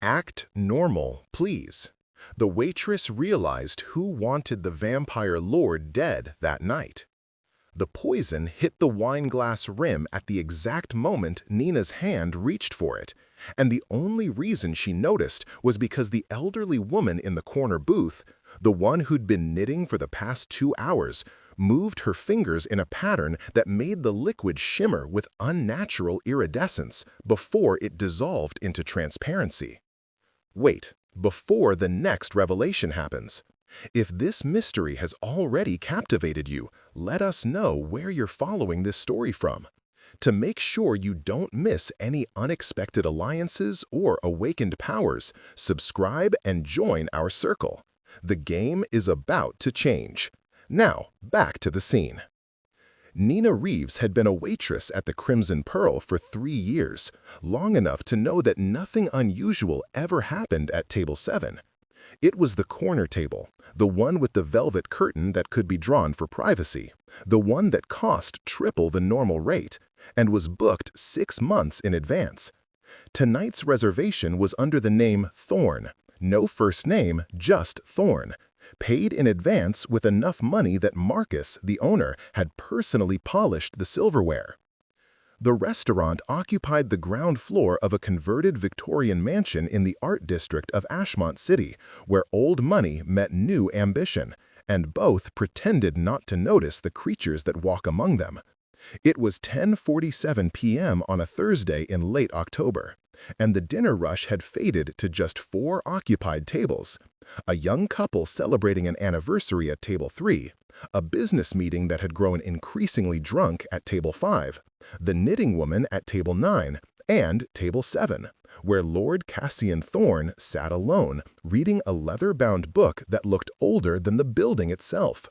Act normal, please. The waitress realized who wanted the vampire lord dead that night. The poison hit the wineglass rim at the exact moment Nina's hand reached for it, and the only reason she noticed was because the elderly woman in the corner booth, the one who'd been knitting for the past 2 hours, moved her fingers in a pattern that made the liquid shimmer with unnatural iridescence before it dissolved into transparency. Wait, before the next revelation happens. If this mystery has already captivated you, let us know where you're following this story from. To make sure you don't miss any unexpected alliances or awakened powers, subscribe and join our circle. The game is about to change. Now, back to the scene. Nina Reeves had been a waitress at the Crimson Pearl for 3 years, long enough to know that nothing unusual ever happened at Table 7. It was the corner table, the one with the velvet curtain that could be drawn for privacy, the one that cost triple the normal rate, and was booked 6 months in advance. Tonight's reservation was under the name Thorne, no first name, just Thorne, paid in advance with enough money that Marcus, the owner, had personally polished the silverware. The restaurant occupied the ground floor of a converted Victorian mansion in the art district of Ashmont City, where old money met new ambition, and both pretended not to notice the creatures that walk among them. It was 10:47 p.m. on a Thursday in late October, and the dinner rush had faded to just 4 occupied tables. A young couple celebrating an anniversary at Table 3, a business meeting that had grown increasingly drunk at Table 5, the knitting woman at Table 9, and Table 7, where Lord Cassian Thorne sat alone, reading a leather-bound book that looked older than the building itself.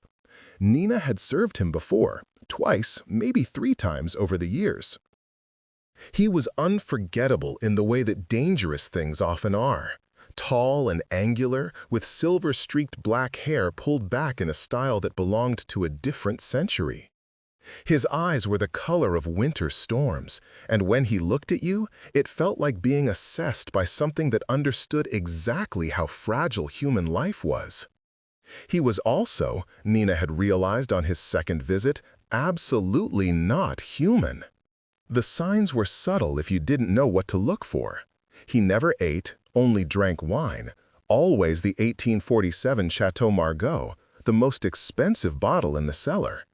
Nina had served him before, twice, maybe 3 times over the years. He was unforgettable in the way that dangerous things often are. Tall and angular, with silver-streaked black hair pulled back in a style that belonged to a different century. His eyes were the color of winter storms, and when he looked at you, it felt like being assessed by something that understood exactly how fragile human life was. He was also, Nina had realized on his second visit, absolutely not human. The signs were subtle if you didn't know what to look for. He never ate, only drank wine, always the 1847 Chateau Margaux, the most expensive bottle in the cellar.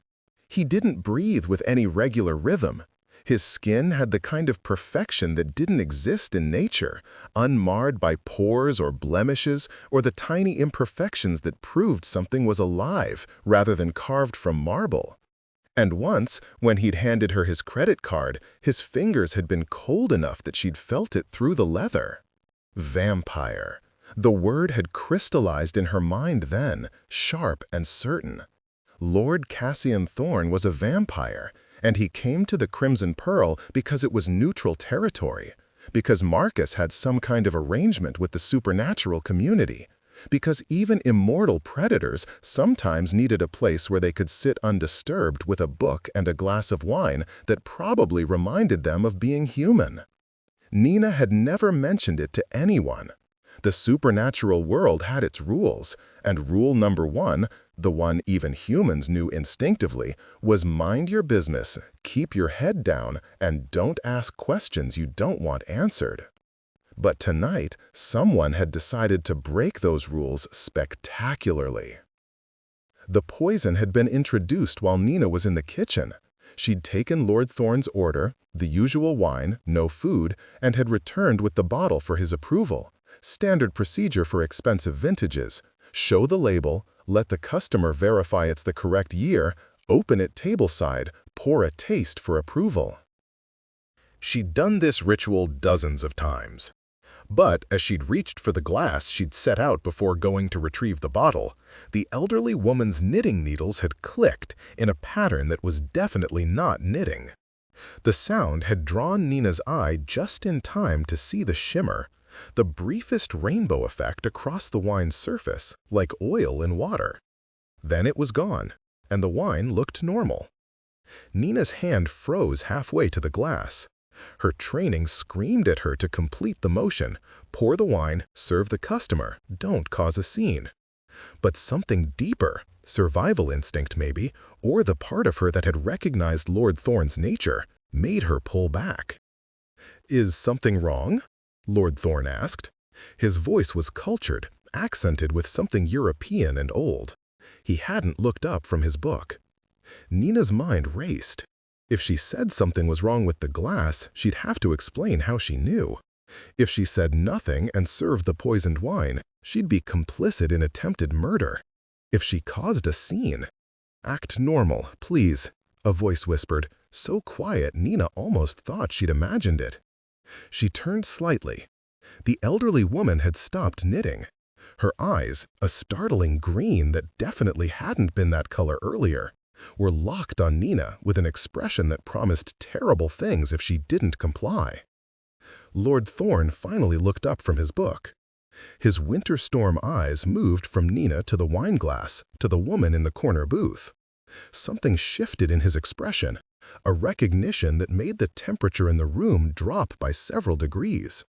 He didn't breathe with any regular rhythm. His skin had the kind of perfection that didn't exist in nature, unmarred by pores or blemishes or the tiny imperfections that proved something was alive rather than carved from marble. And once, when he'd handed her his credit card, his fingers had been cold enough that she'd felt it through the leather. Vampire. The word had crystallized in her mind then, sharp and certain. Lord Cassian Thorne was a vampire, and he came to the Crimson Pearl because it was neutral territory, because Marcus had some kind of arrangement with the supernatural community, because even immortal predators sometimes needed a place where they could sit undisturbed with a book and a glass of wine that probably reminded them of being human. Nina had never mentioned it to anyone. The supernatural world had its rules, and rule number 1, the one even humans knew instinctively, was mind your business, keep your head down, and don't ask questions you don't want answered. But tonight, someone had decided to break those rules spectacularly. The poison had been introduced while Nina was in the kitchen. She'd taken Lord Thorne's order, the usual wine, no food, and had returned with the bottle for his approval. Standard procedure for expensive vintages. Show the label, let the customer verify it's the correct year, open it tableside, pour a taste for approval. She'd done this ritual dozens of times. But as she'd reached for the glass she'd set out before going to retrieve the bottle, the elderly woman's knitting needles had clicked in a pattern that was definitely not knitting. The sound had drawn Nina's eye just in time to see the shimmer, the briefest rainbow effect across the wine's surface, like oil in water. Then it was gone, and the wine looked normal. Nina's hand froze halfway to the glass. Her training screamed at her to complete the motion, pour the wine, serve the customer, don't cause a scene. But something deeper, survival instinct maybe, or the part of her that had recognized Lord Thorne's nature, made her pull back. "Is something wrong?" Lord Thorne asked. His voice was cultured, accented with something European and old. He hadn't looked up from his book. Nina's mind raced. If she said something was wrong with the glass, she'd have to explain how she knew. If she said nothing and served the poisoned wine, she'd be complicit in attempted murder. If she caused a scene— "Act normal, please," a voice whispered, so quiet Nina almost thought she'd imagined it. She turned slightly. The elderly woman had stopped knitting. Her eyes, a startling green that definitely hadn't been that color earlier, were locked on Nina with an expression that promised terrible things if she didn't comply. Lord Thorne finally looked up from his book. His winter storm eyes moved from Nina to the wine glass to the woman in the corner booth. Something shifted in his expression, a recognition that made the temperature in the room drop by several degrees.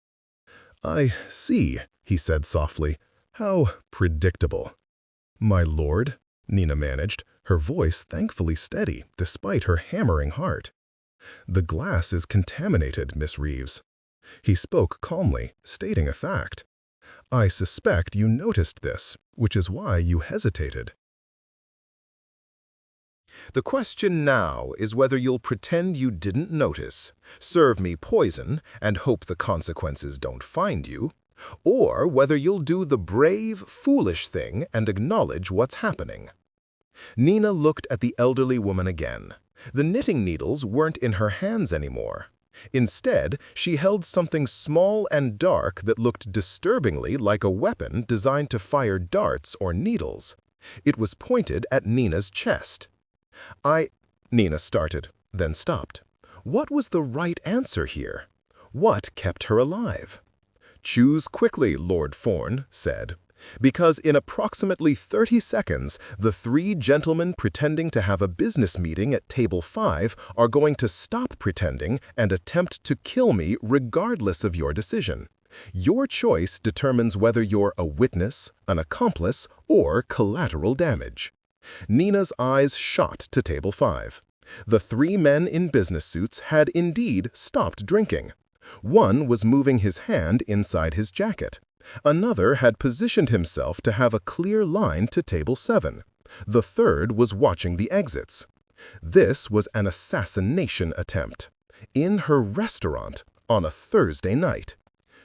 "I see," he said softly. "How predictable." "My lord," Nina managed, her voice thankfully steady despite her hammering heart. "The glass is contaminated, Miss Reeves." He spoke calmly, stating a fact. "I suspect you noticed this, which is why you hesitated." The question now is whether you'll pretend you didn't notice, serve me poison, and hope the consequences don't find you, or whether you'll do the brave, foolish thing and acknowledge what's happening. Nina looked at the elderly woman again. The knitting needles weren't in her hands anymore. Instead, she held something small and dark that looked disturbingly like a weapon designed to fire darts or needles. It was pointed at Nina's chest. Nina started, then stopped. What was the right answer here? What kept her alive? "Choose quickly," Lord Thorne said, "because in approximately 30 seconds, the 3 gentlemen pretending to have a business meeting at table 5 are going to stop pretending and attempt to kill me regardless of your decision. Your choice determines whether you're a witness, an accomplice, or collateral damage." Nina's eyes shot to table 5. The 3 men in business suits had indeed stopped drinking. One was moving his hand inside his jacket. Another had positioned himself to have a clear line to table 7. The third was watching the exits. This was an assassination attempt. In her restaurant on a Thursday night.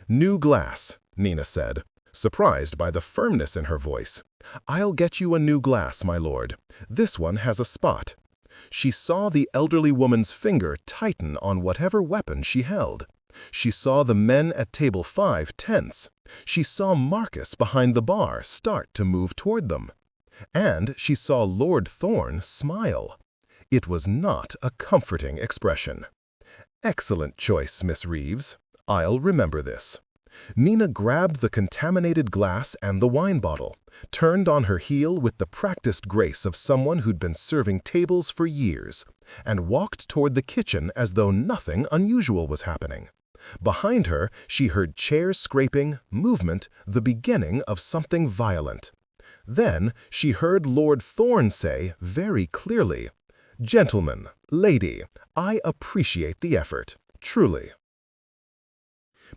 "New glass," Nina said, surprised by the firmness in her voice. "I'll get you a new glass, my lord. This one has a spot." She saw the elderly woman's finger tighten on whatever weapon she held. She saw the men at table 5 tense. She saw Marcus behind the bar start to move toward them. And she saw Lord Thorne smile. It was not a comforting expression. "Excellent choice, Miss Reeves. I'll remember this." Nina grabbed the contaminated glass and the wine bottle, turned on her heel with the practiced grace of someone who'd been serving tables for years, and walked toward the kitchen as though nothing unusual was happening. Behind her, she heard chairs scraping, movement, the beginning of something violent. Then she heard Lord Thorne say very clearly, "Gentlemen, lady, I appreciate the effort, truly.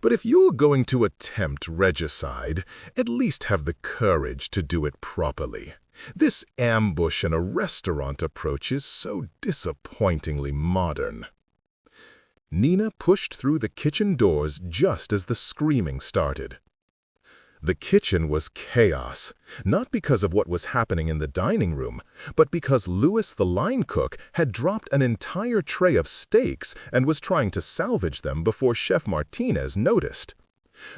But if you're going to attempt regicide, at least have the courage to do it properly. This ambush in a restaurant approach is so disappointingly modern." Nina pushed through the kitchen doors just as the screaming started. The kitchen was chaos, not because of what was happening in the dining room, but because Louis the line cook had dropped an entire tray of steaks and was trying to salvage them before Chef Martinez noticed.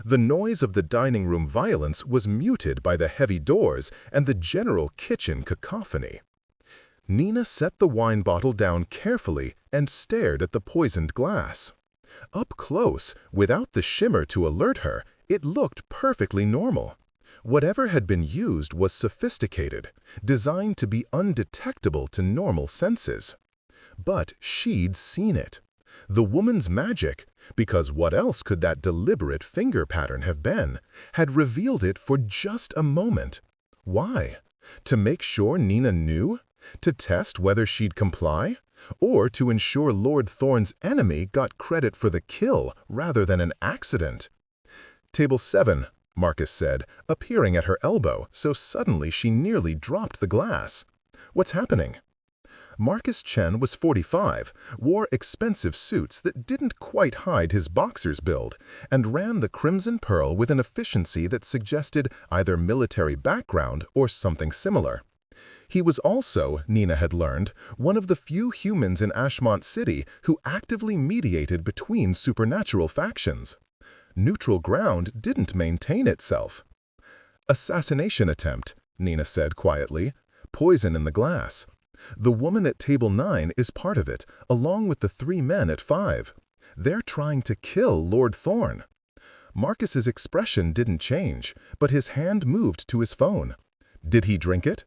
The noise of the dining room violence was muted by the heavy doors and the general kitchen cacophony. Nina set the wine bottle down carefully and stared at the poisoned glass. Up close, without the shimmer to alert her, it looked perfectly normal. Whatever had been used was sophisticated, designed to be undetectable to normal senses. But she'd seen it. The woman's magic, because what else could that deliberate finger pattern have been, had revealed it for just a moment. Why? To make sure Nina knew? To test whether she'd comply? Or to ensure Lord Thorne's enemy got credit for the kill rather than an accident? "Table 7, Marcus said, appearing at her elbow so suddenly she nearly dropped the glass. "What's happening?" Marcus Chen was 45, wore expensive suits that didn't quite hide his boxer's build, and ran the Crimson Pearl with an efficiency that suggested either military background or something similar. He was also, Nina had learned, one of the few humans in Ashmont City who actively mediated between supernatural factions. Neutral ground didn't maintain itself. "Assassination attempt," Nina said quietly. "Poison in the glass. The woman at table 9 is part of it, along with the 3 men at 5. They're trying to kill Lord Thorne." Marcus's expression didn't change, but his hand moved to his phone. "Did he drink it?"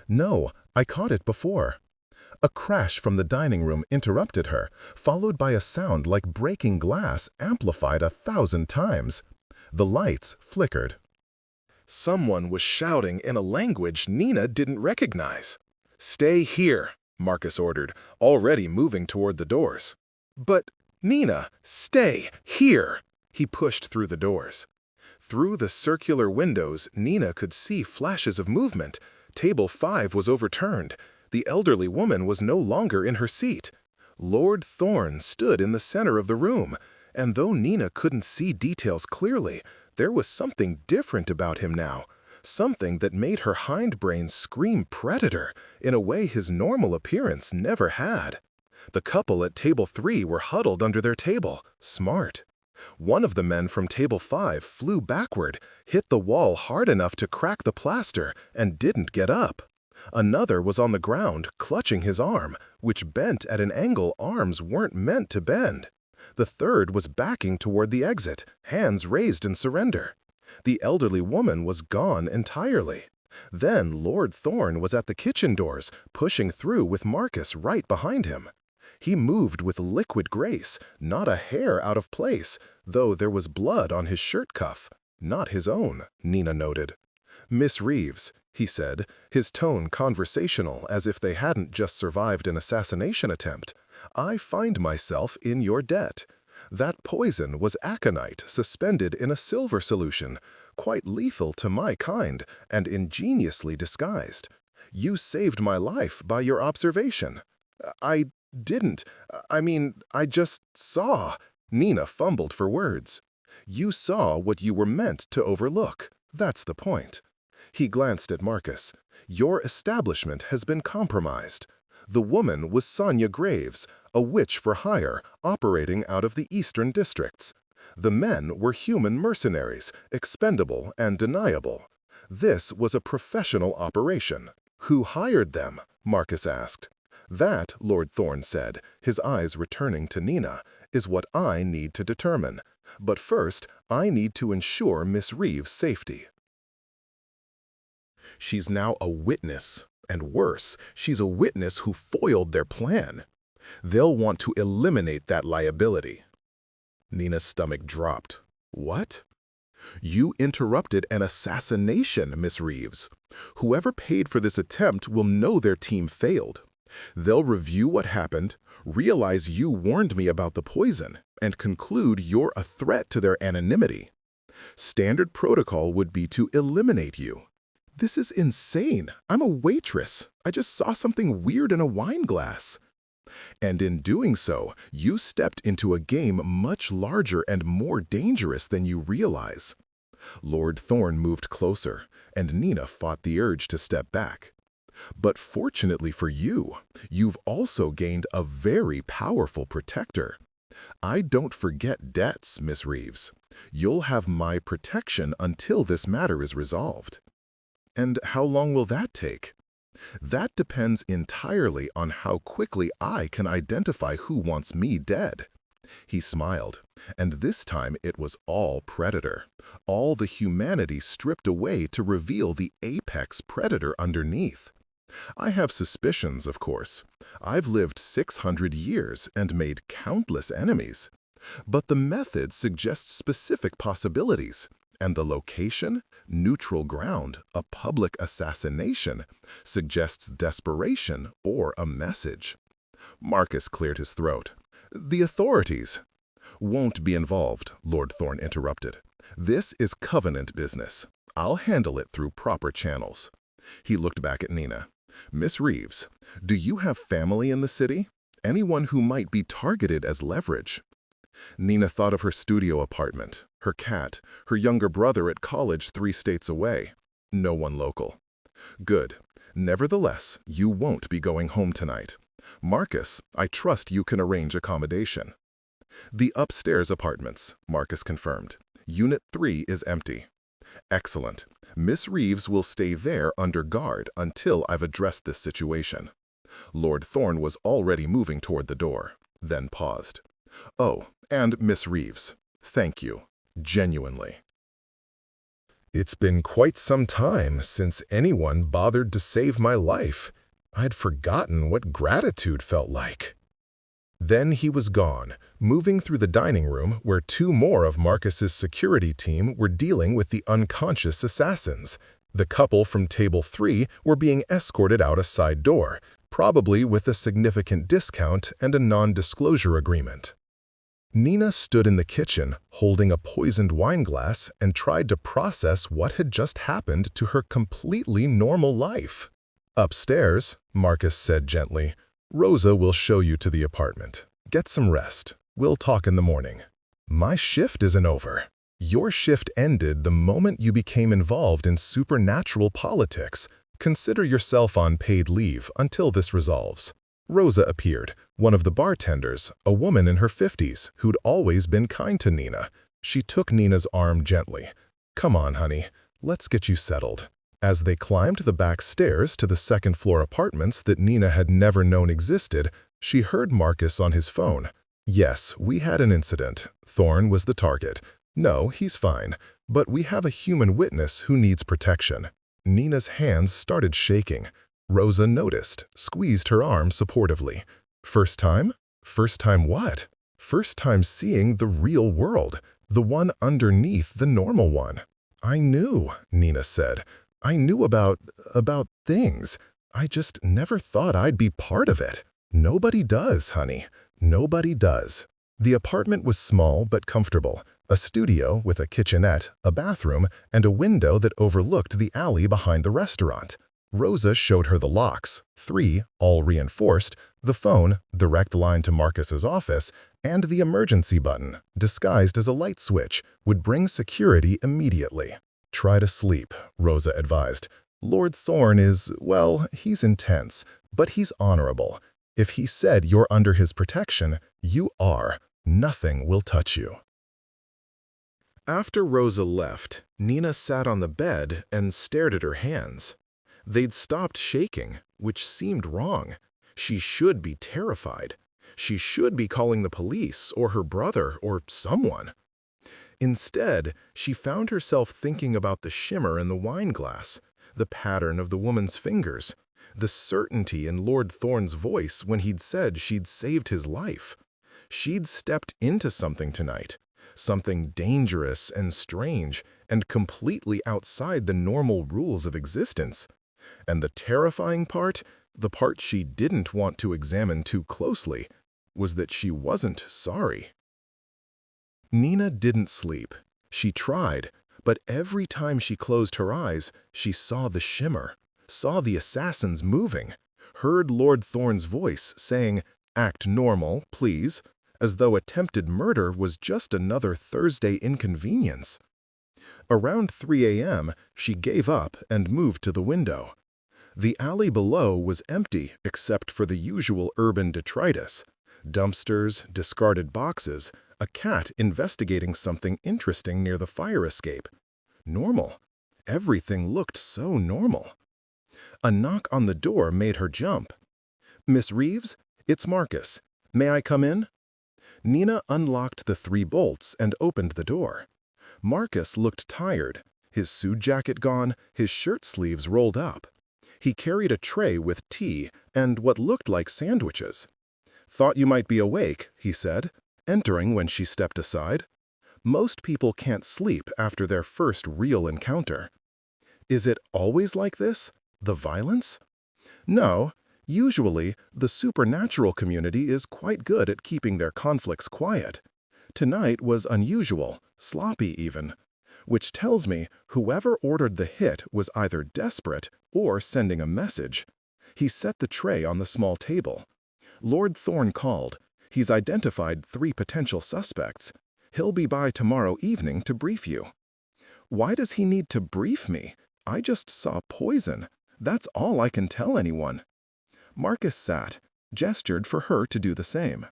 "No, I caught it before." A crash from the dining room interrupted her, followed by a sound like breaking glass amplified 1,000 times. The lights flickered. Someone was shouting in a language Nina didn't recognize. "Stay here," Marcus ordered, already moving toward the doors. "But, Nina, stay here!" He pushed through the doors. Through the circular windows, Nina could see flashes of movement. Table 5 was overturned. The elderly woman was no longer in her seat. Lord Thorne stood in the center of the room, and though Nina couldn't see details clearly, there was something different about him now, something that made her hindbrain scream predator in a way his normal appearance never had. The couple at table 3 were huddled under their table, smart. One of the men from table 5 flew backward, hit the wall hard enough to crack the plaster, and didn't get up. Another was on the ground, clutching his arm, which bent at an angle arms weren't meant to bend. The third was backing toward the exit, hands raised in surrender. The elderly woman was gone entirely. Then Lord Thorne was at the kitchen doors, pushing through with Marcus right behind him. He moved with liquid grace, not a hair out of place, though there was blood on his shirt cuff. Not his own, Nina noted. "Miss Reeves," he said, his tone conversational as if they hadn't just survived an assassination attempt, "I find myself in your debt. That poison was aconite suspended in a silver solution, quite lethal to my kind and ingeniously disguised. You saved my life by your observation." "I didn't. I just saw." Nina fumbled for words. "You saw what you were meant to overlook. That's the point." He glanced at Marcus. "Your establishment has been compromised. The woman was Sonia Graves, a witch for hire, operating out of the eastern districts. The men were human mercenaries, expendable and deniable. This was a professional operation." "Who hired them?" Marcus asked. "That," Lord Thorne said, his eyes returning to Nina, "is what I need to determine. But first, I need to ensure Miss Reeves' safety." She's now a witness, and worse, she's a witness who foiled their plan. They'll want to eliminate that liability. Nina's stomach dropped. "What?" "You interrupted an assassination, Miss Reeves. Whoever paid for this attempt will know their team failed. They'll review what happened, realize you warned me about the poison, and conclude you're a threat to their anonymity. Standard protocol would be to eliminate you." "This is insane. I'm a waitress. I just saw something weird in a wine glass." "And in doing so, you stepped into a game much larger and more dangerous than you realize." Lord Thorne moved closer, and Nina fought the urge to step back. "But fortunately for you, you've also gained a very powerful protector. I don't forget debts, Miss Reeves. You'll have my protection until this matter is resolved." "And how long will that take?" "That depends entirely on how quickly I can identify who wants me dead." He smiled, and this time it was all predator, all the humanity stripped away to reveal the apex predator underneath. I have suspicions, of course. I've lived 600 years and made countless enemies. But the method suggests specific possibilities, and the location, neutral ground, a public assassination, suggests desperation or a message. Marcus cleared his throat. The authorities won't be involved, Lord Thorne interrupted. This is Covenant business. I'll handle it through proper channels. He looked back at Nina. Miss Reeves, do you have family in the city? Anyone who might be targeted as leverage? Nina thought of her studio apartment, her cat, her younger brother at college 3 states away. No one local. Good. Nevertheless, you won't be going home tonight. Marcus, I trust you can arrange accommodation. The upstairs apartments, Marcus confirmed. Unit 3 is empty. Excellent. Miss Reeves will stay there under guard until I've addressed this situation. Lord Thorne was already moving toward the door, then paused. Oh, and Miss Reeves, thank you. Genuinely. It's been quite some time since anyone bothered to save my life. I'd forgotten what gratitude felt like. Then he was gone, moving through the dining room where 2 more of Marcus's security team were dealing with the unconscious assassins. The couple from table 3 were being escorted out a side door, probably with a significant discount and a non-disclosure agreement. Nina stood in the kitchen, holding a poisoned wine glass, and tried to process what had just happened to her completely normal life. Upstairs, Marcus said gently, Rosa will show you to the apartment. Get some rest. We'll talk in the morning. My shift isn't over. Your shift ended the moment you became involved in supernatural politics. Consider yourself on paid leave until this resolves. Rosa appeared, one of the bartenders, a woman in her 50s who'd always been kind to Nina. She took Nina's arm gently. Come on, honey, let's get you settled. As they climbed the back stairs to the second-floor apartments that Nina had never known existed, she heard Marcus on his phone. Yes, we had an incident. Thorne was the target. No, he's fine, but we have a human witness who needs protection. Nina's hands started shaking. Rosa noticed, squeezed her arm supportively. First time? First time what? First time seeing the real world, the one underneath the normal one. I knew, Nina said. I knew about things. I just never thought I'd be part of it. Nobody does, honey. Nobody does. The apartment was small but comfortable. A studio with a kitchenette, a bathroom, and a window that overlooked the alley behind the restaurant. Rosa showed her the locks, 3, all reinforced, the phone, direct line to Marcus's office, and the emergency button, disguised as a light switch, would bring security immediately. Try to sleep, Rosa advised. Lord Thorne is, well, he's intense, but he's honorable. If he said you're under his protection, you are. Nothing will touch you. After Rosa left, Nina sat on the bed and stared at her hands. They'd stopped shaking, which seemed wrong. She should be terrified. She should be calling the police or her brother or someone. Instead, she found herself thinking about the shimmer in the wine glass, the pattern of the woman's fingers, the certainty in Lord Thorne's voice when he'd said she'd saved his life. She'd stepped into something tonight, something dangerous and strange and completely outside the normal rules of existence. And the terrifying part, the part she didn't want to examine too closely, was that she wasn't sorry. Nina didn't sleep. She tried, but every time she closed her eyes, she saw the shimmer, saw the assassins moving, heard Lord Thorne's voice saying, "Act normal, please," as though attempted murder was just another Thursday inconvenience. Around 3 a.m., she gave up and moved to the window. The alley below was empty except for the usual urban detritus. Dumpsters, discarded boxes, a cat investigating something interesting near the fire escape. Normal. Everything looked so normal. A knock on the door made her jump. "Miss Reeves, it's Marcus. May I come in?" Nina unlocked the 3 bolts and opened the door. Marcus looked tired, his suit jacket gone, his shirt sleeves rolled up. He carried a tray with tea and what looked like sandwiches. "Thought you might be awake," he said, entering when she stepped aside. Most people can't sleep after their first real encounter. Is it always like this? The violence? No. Usually, the supernatural community is quite good at keeping their conflicts quiet. Tonight was unusual, sloppy even, which tells me whoever ordered the hit was either desperate or sending a message. He set the tray on the small table. Lord Thorne called. He's identified 3 potential suspects. He'll be by tomorrow evening to brief you. Why does he need to brief me? I just saw poison. That's all I can tell anyone. Marcus sat, gestured for her to do the same.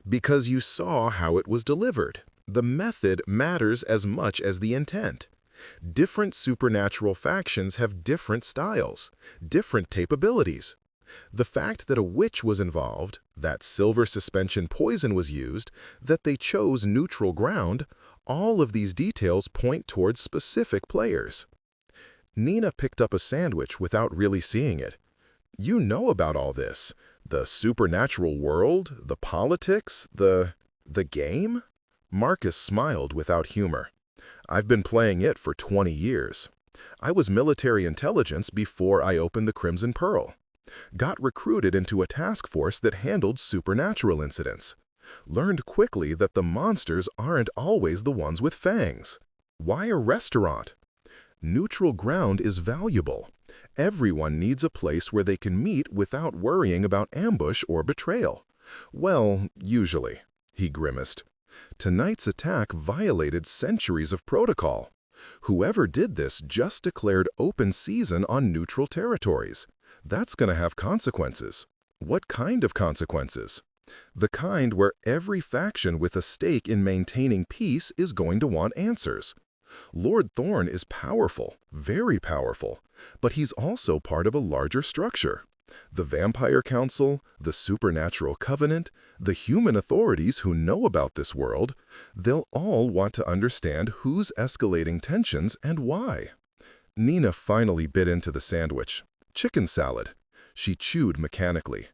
Because you saw how it was delivered. The method matters as much as the intent. Different supernatural factions have different styles, different capabilities. The fact that a witch was involved, that silver suspension poison was used, that they chose neutral ground, all of these details point towards specific players. Nina picked up a sandwich without really seeing it. You know about all this. The supernatural world, the politics, the game? Marcus smiled without humor. I've been playing it for 20 years. I was military intelligence before I opened the Crimson Pearl. Got recruited into a task force that handled supernatural incidents. Learned quickly that the monsters aren't always the ones with fangs. Why a restaurant? Neutral ground is valuable. Everyone needs a place where they can meet without worrying about ambush or betrayal. Well, usually, he grimaced. Tonight's attack violated centuries of protocol. Whoever did this just declared open season on neutral territories. That's going to have consequences. What kind of consequences? The kind where every faction with a stake in maintaining peace is going to want answers. Lord Thorne is powerful, very powerful, but he's also part of a larger structure. The Vampire Council, the Supernatural Covenant, the human authorities who know about this world, they'll all want to understand who's escalating tensions and why. Nina finally bit into the sandwich. Chicken salad. She chewed mechanically.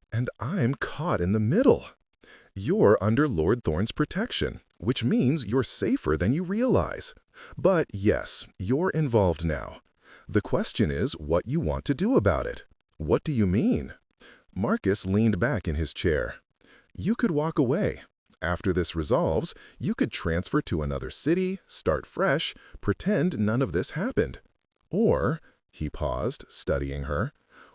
And I'm caught in the middle. You're under Lord Thorne's protection, which means you're safer than you realize. But yes, you're involved now. The question is what you want to do about it. What do you mean? Marcus leaned back in his chair. You could walk away. After this resolves, you could transfer to another city, start fresh, pretend none of this happened. Or, he paused, studying her,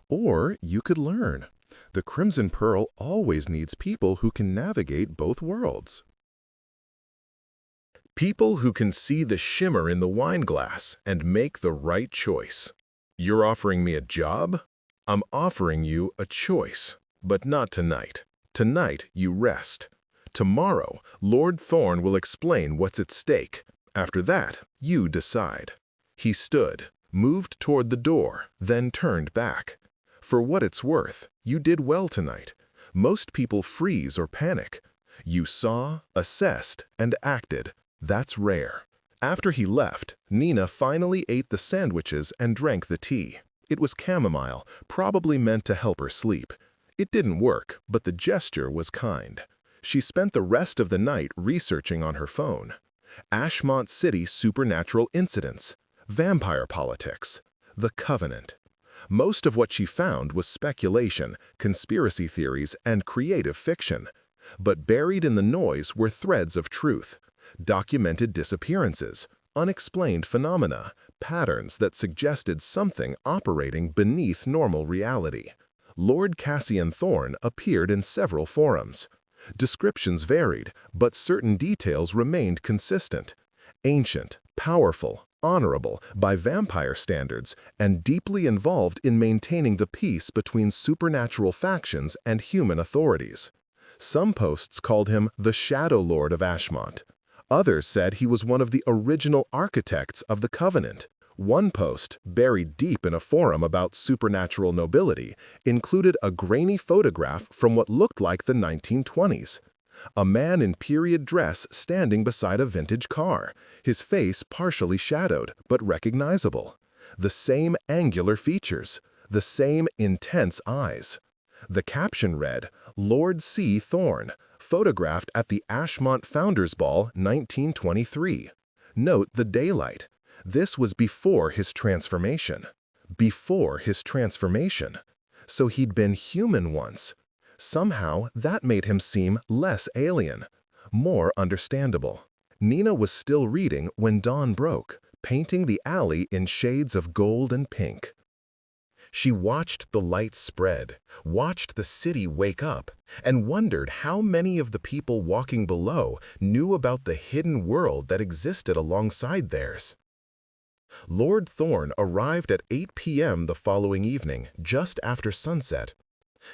or you could learn. The Crimson Pearl always needs people who can navigate both worlds. People who can see the shimmer in the wine glass and make the right choice. You're offering me a job? I'm offering you a choice, but not tonight. Tonight, you rest. Tomorrow, Lord Thorne will explain what's at stake. After that, you decide. He stood, moved toward the door, then turned back. For what it's worth, you did well tonight. Most people freeze or panic. You saw, assessed, and acted. That's rare. After he left, Nina finally ate the sandwiches and drank the tea. It was chamomile, probably meant to help her sleep. It didn't work, but the gesture was kind. She spent the rest of the night researching on her phone. Ashmont City supernatural incidents, vampire politics, the Covenant. Most of what she found was speculation, conspiracy theories, and creative fiction. But buried in the noise were threads of truth, documented disappearances, unexplained phenomena, patterns that suggested something operating beneath normal reality. Lord Cassian Thorne appeared in several forums. Descriptions varied, but certain details remained consistent. Ancient, powerful, honorable by vampire standards, and deeply involved in maintaining the peace between supernatural factions and human authorities. Some posts called him the Shadow Lord of Ashmont. Others said he was one of the original architects of the Covenant. One post, buried deep in a forum about supernatural nobility, included a grainy photograph from what looked like the 1920s. A man in period dress standing beside a vintage car, his face partially shadowed but recognizable. The same angular features, the same intense eyes. The caption read, "Lord C. Thorne, photographed at the Ashmont Founders Ball, 1923. Note the daylight. This was before his transformation. Before his transformation. So he'd been human once. Somehow, that made him seem less alien, more understandable. Nina was still reading when dawn broke, painting the alley in shades of gold and pink. She watched the lights spread, watched the city wake up, and wondered how many of the people walking below knew about the hidden world that existed alongside theirs. Lord Thorne arrived at 8 p.m. the following evening, just after sunset.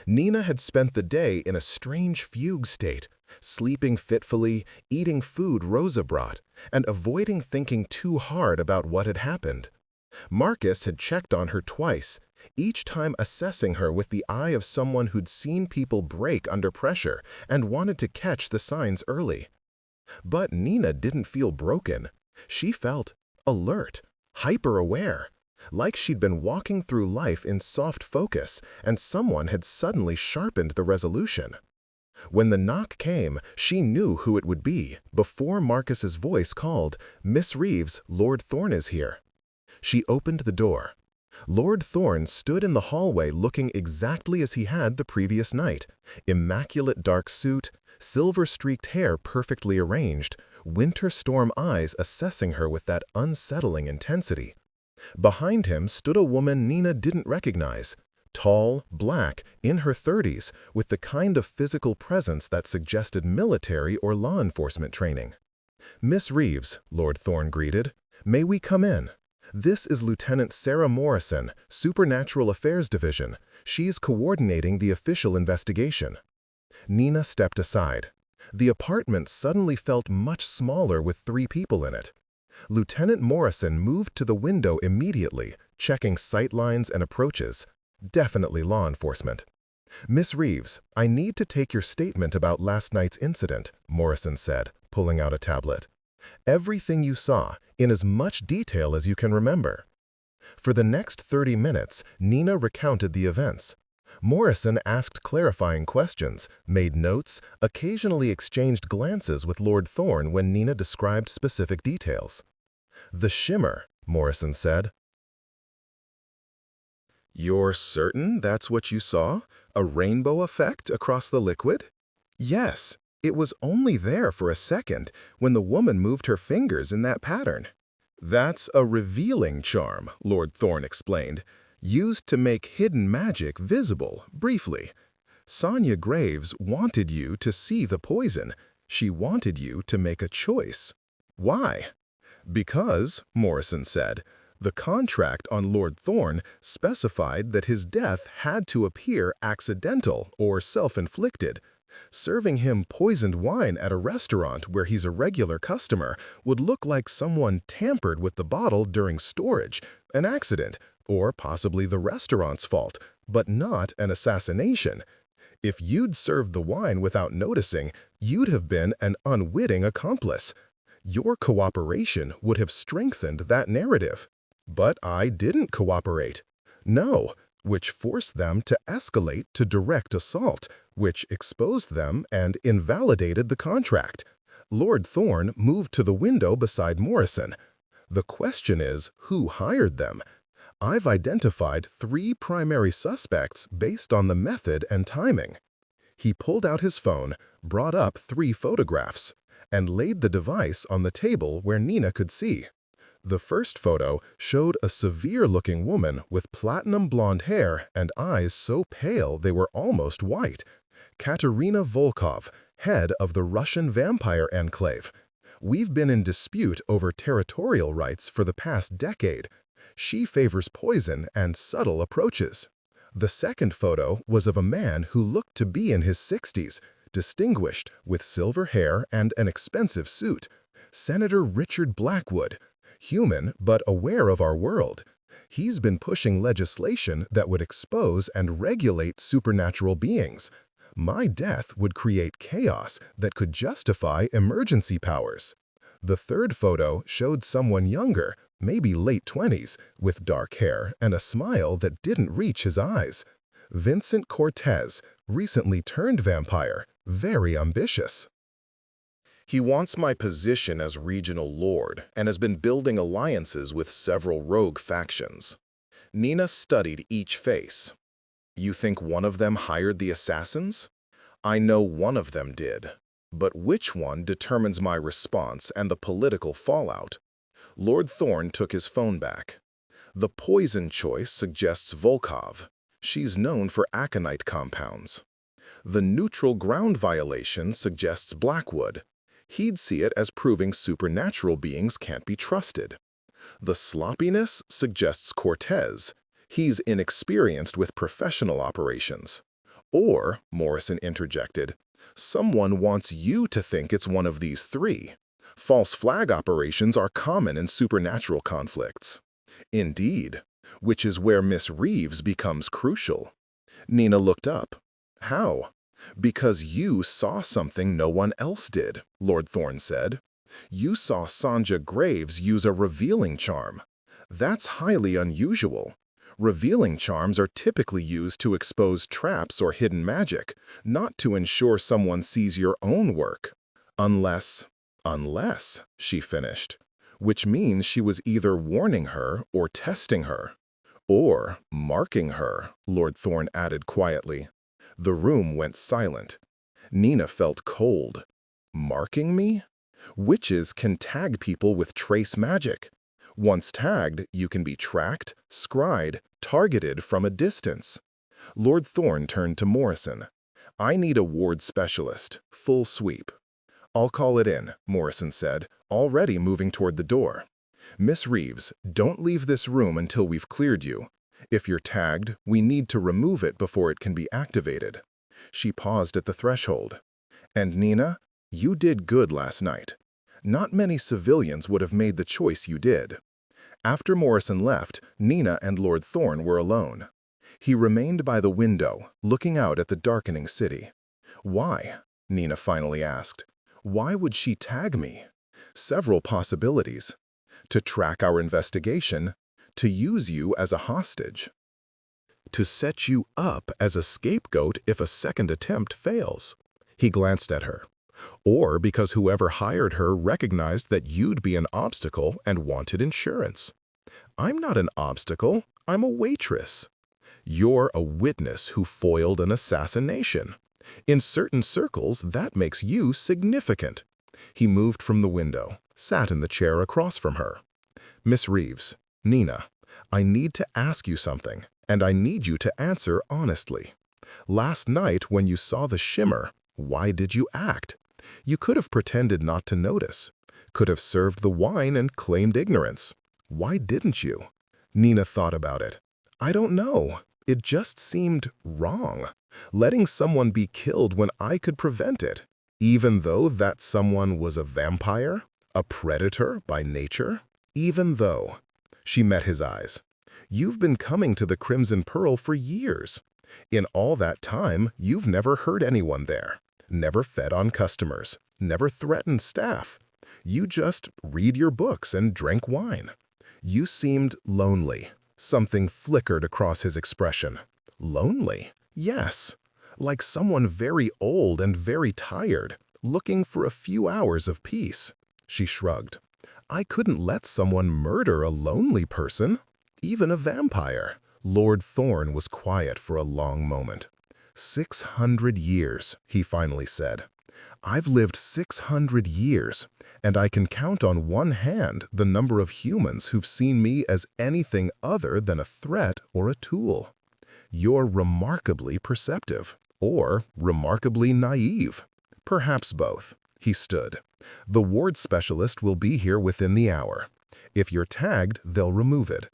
Nina had spent the day in a strange fugue state, sleeping fitfully, eating food Rosa brought, and avoiding thinking too hard about what had happened. Marcus had checked on her twice, each time assessing her with the eye of someone who'd seen people break under pressure and wanted to catch the signs early. But Nina didn't feel broken. She felt alert, hyper-aware, like she'd been walking through life in soft focus and someone had suddenly sharpened the resolution. When the knock came, she knew who it would be before Marcus's voice called, "Miss Reeves, Lord Thorne is here." She opened the door. Lord Thorne stood in the hallway looking exactly as he had the previous night, immaculate dark suit, silver-streaked hair perfectly arranged, winter storm eyes assessing her with that unsettling intensity. Behind him stood a woman Nina didn't recognize, tall, black, in her 30s, with the kind of physical presence that suggested military or law enforcement training. "Miss Reeves," Lord Thorne greeted, "may we come in? This is Lieutenant Sarah Morrison, Supernatural Affairs Division. She's coordinating the official investigation." Nina stepped aside. The apartment suddenly felt much smaller with 3 people in it. Lieutenant Morrison moved to the window immediately, checking sightlines and approaches. Definitely law enforcement. "Miss Reeves, I need to take your statement about last night's incident," Morrison said, pulling out a tablet. "Everything you saw, in as much detail as you can remember." For the next 30 minutes, Nina recounted the events. Morrison asked clarifying questions, made notes, occasionally exchanged glances with Lord Thorne when Nina described specific details. "The shimmer," Morrison said. "You're certain that's what you saw? A rainbow effect across the liquid?" "Yes. It was only there for a second when the woman moved her fingers in that pattern." "That's a revealing charm," Lord Thorne explained, "used to make hidden magic visible, briefly. Sonia Graves wanted you to see the poison. She wanted you to make a choice." "Why?" "Because," Morrison said, "the contract on Lord Thorne specified that his death had to appear accidental or self-inflicted. Serving him poisoned wine at a restaurant where he's a regular customer would look like someone tampered with the bottle during storage, an accident, or possibly the restaurant's fault, but not an assassination. If you'd served the wine without noticing, you'd have been an unwitting accomplice. Your cooperation would have strengthened that narrative. But I didn't cooperate. No, which forced them to escalate to direct assault, which exposed them and invalidated the contract." Lord Thorne moved to the window beside Morrison. "The question is, who hired them? I've identified 3 primary suspects based on the method and timing." He pulled out his phone, brought up 3 photographs, and laid the device on the table where Nina could see. The first photo showed a severe-looking woman with platinum blonde hair and eyes so pale they were almost white. Katerina Volkov, head of the Russian vampire enclave. We've been in dispute over territorial rights for the past decade. She favors poison and subtle approaches. The second photo was of a man who looked to be in his 60s, distinguished with silver hair and an expensive suit. Senator Richard Blackwood. Human, but aware of our world. He's been pushing legislation that would expose and regulate supernatural beings. My death would create chaos that could justify emergency powers. The third photo showed someone younger, maybe late 20s, with dark hair and a smile that didn't reach his eyes. Vincent Cortez, recently turned vampire, very ambitious. He wants my position as regional lord and has been building alliances with several rogue factions. Nina studied each face. You think one of them hired the assassins? I know one of them did. But which one determines my response and the political fallout? Lord Thorne took his phone back. The poison choice suggests Volkov. She's known for aconite compounds. The neutral ground violation suggests Blackwood. He'd see it as proving supernatural beings can't be trusted. The sloppiness suggests Cortez. He's inexperienced with professional operations. Or, Morrison interjected, someone wants you to think it's one of these three. False flag operations are common in supernatural conflicts. Indeed, which is where Miss Reeves becomes crucial. Nina looked up. How? Because you saw something no one else did, Lord Thorne said. You saw Sanja Graves use a revealing charm. That's highly unusual. Revealing charms are typically used to expose traps or hidden magic, not to ensure someone sees your own work. Unless, she finished, which means she was either warning her or testing her. Or marking her, Lord Thorne added quietly. The room went silent. Nina felt cold. Marking me? Witches can tag people with trace magic. Once tagged, you can be tracked, scried, targeted from a distance. Lord Thorne turned to Morrison. I need a ward specialist, full sweep. I'll call it in, Morrison said, already moving toward the door. Miss Reeves, don't leave this room until we've cleared you. If you're tagged, we need to remove it before it can be activated. She paused at the threshold. And Nina, you did good last night. Not many civilians would have made the choice you did. After Morrison left, Nina and Lord Thorne were alone. He remained by the window, looking out at the darkening city. Why? Nina finally asked. Why would she tag me? Several possibilities. To track our investigation, to use you as a hostage, to set you up as a scapegoat if a second attempt fails. He glanced at her. Or because whoever hired her recognized that you'd be an obstacle and wanted insurance. I'm not an obstacle, I'm a waitress. You're a witness who foiled an assassination. In certain circles, that makes you significant. He moved from the window, sat in the chair across from her. Miss Reeves, Nina, I need to ask you something, and I need you to answer honestly. Last night when you saw the shimmer, why did you act? You could have pretended not to notice, could have served the wine and claimed ignorance. Why didn't you? Nina thought about it. I don't know. It just seemed wrong. Letting someone be killed when I could prevent it, even though that someone was a vampire, a predator by nature, even though. She met his eyes. You've been coming to the Crimson Pearl for years. In all that time, you've never hurt anyone there. Never fed on customers, never threatened staff. You just read your books and drank wine. You seemed lonely. Something flickered across his expression. Lonely? Yes. Like someone very old and very tired, looking for a few hours of peace. She shrugged. I couldn't let someone murder a lonely person, even a vampire. Lord Thorne was quiet for a long moment. 600 years, he finally said. I've lived 600 years, and I can count on one hand the number of humans who've seen me as anything other than a threat or a tool. You're remarkably perceptive, or remarkably naive. Perhaps both. He stood. The ward specialist will be here within the hour. If you're tagged, they'll remove it.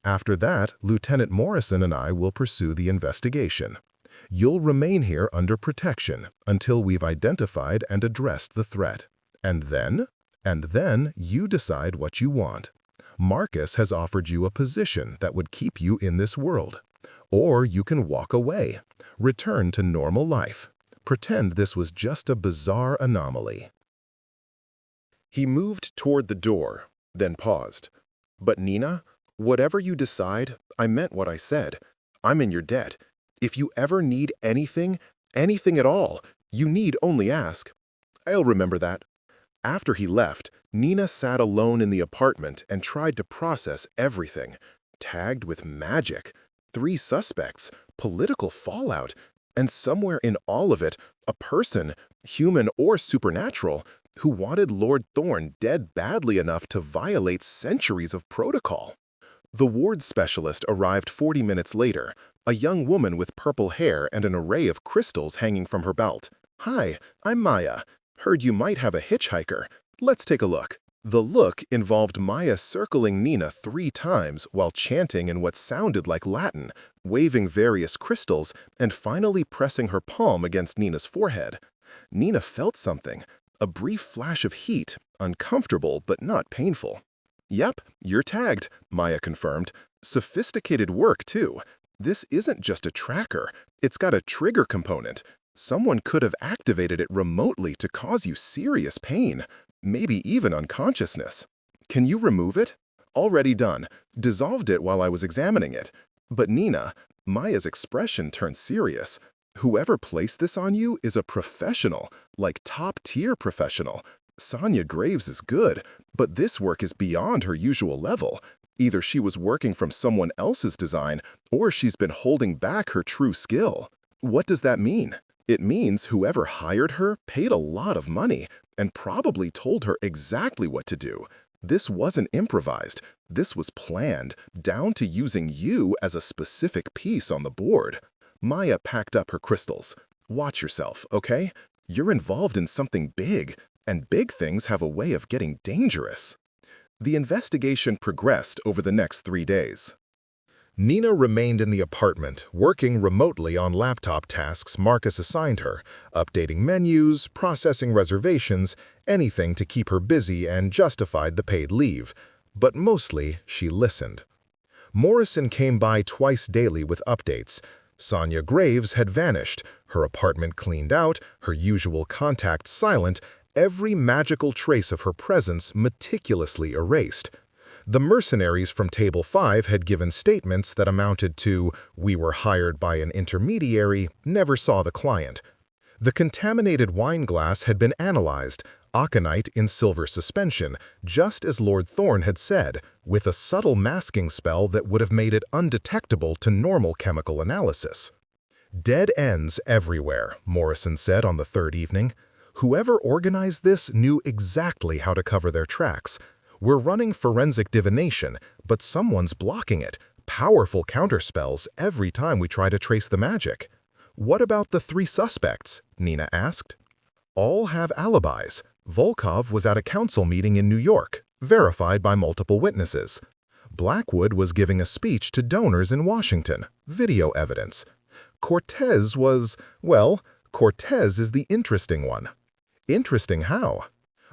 After that, Lieutenant Morrison and I will pursue the investigation. You'll remain here under protection until we've identified and addressed the threat. And then you decide what you want. Marcus has offered you a position that would keep you in this world. Or you can walk away, return to normal life. Pretend this was just a bizarre anomaly. He moved toward the door, then paused. But Nina, whatever you decide, I meant what I said. I'm in your debt. If you ever need anything, anything at all, you need only ask. I'll remember that. After he left, Nina sat alone in the apartment and tried to process everything. Tagged with magic, 3 suspects, political fallout, and somewhere in all of it, a person, human or supernatural, who wanted Lord Thorne dead badly enough to violate centuries of protocol. The ward specialist arrived 40 minutes later, a young woman with purple hair and an array of crystals hanging from her belt. "Hi, I'm Maya. Heard you might have a hitchhiker. Let's take a look." The look involved Maya circling Nina 3 times while chanting in what sounded like Latin, waving various crystals, and finally pressing her palm against Nina's forehead. Nina felt something, a brief flash of heat, uncomfortable but not painful. "Yep, you're tagged," Maya confirmed. "Sophisticated work, too. This isn't just a tracker, it's got a trigger component. Someone could have activated it remotely to cause you serious pain, maybe even unconsciousness. Can you remove it?" "Already done. Dissolved it while I was examining it." "But Nina," Maya's expression turned serious. "Whoever placed this on you is a professional, like top-tier professional. Sonia Graves is good, but this work is beyond her usual level. Either she was working from someone else's design, or she's been holding back her true skill." "What does that mean?" "It means whoever hired her paid a lot of money and probably told her exactly what to do. This wasn't improvised. This was planned, down to using you as a specific piece on the board." Maya packed up her crystals. "Watch yourself, okay? You're involved in something big, and big things have a way of getting dangerous." The investigation progressed over the next 3 days. Nina remained in the apartment, working remotely on laptop tasks Marcus assigned her, updating menus, processing reservations, anything to keep her busy and justified the paid leave. But mostly, she listened. Morrison came by twice daily with updates. Sonia Graves had vanished, her apartment cleaned out, her usual contacts silent, every magical trace of her presence meticulously erased. The mercenaries from Table 5 had given statements that amounted to, "We were hired by an intermediary, never saw the client." The contaminated wine glass had been analyzed, aconite in silver suspension, just as Lord Thorne had said, with a subtle masking spell that would have made it undetectable to normal chemical analysis. "Dead ends everywhere," Morrison said on the 3rd evening. "Whoever organized this knew exactly how to cover their tracks. We're running forensic divination, but someone's blocking it. Powerful counterspells every time we try to trace the magic." "What about the 3 suspects?" Nina asked. "All have alibis. Volkov was at a council meeting in New York, verified by multiple witnesses. Blackwood was giving a speech to donors in Washington, video evidence. Cortez was, well, Cortez is the interesting one." "Interesting how?"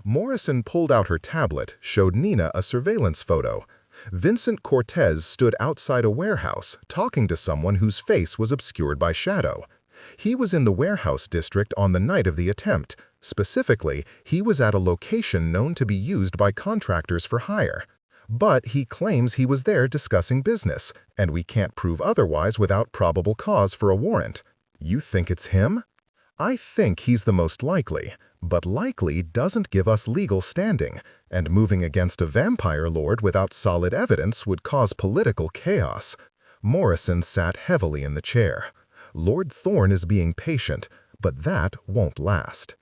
Morrison pulled out her tablet, showed Nina a surveillance photo. Vincent Cortez stood outside a warehouse, talking to someone whose face was obscured by shadow. He was in the warehouse district on the night of the attempt. Specifically, he was at a location known to be used by contractors for hire. But he claims he was there discussing business, and we can't prove otherwise without probable cause for a warrant. "You think it's him?" "I think he's the most likely, but likely doesn't give us legal standing, and moving against a vampire lord without solid evidence would cause political chaos." Morrison sat heavily in the chair. "Lord Thorne is being patient, but that won't last."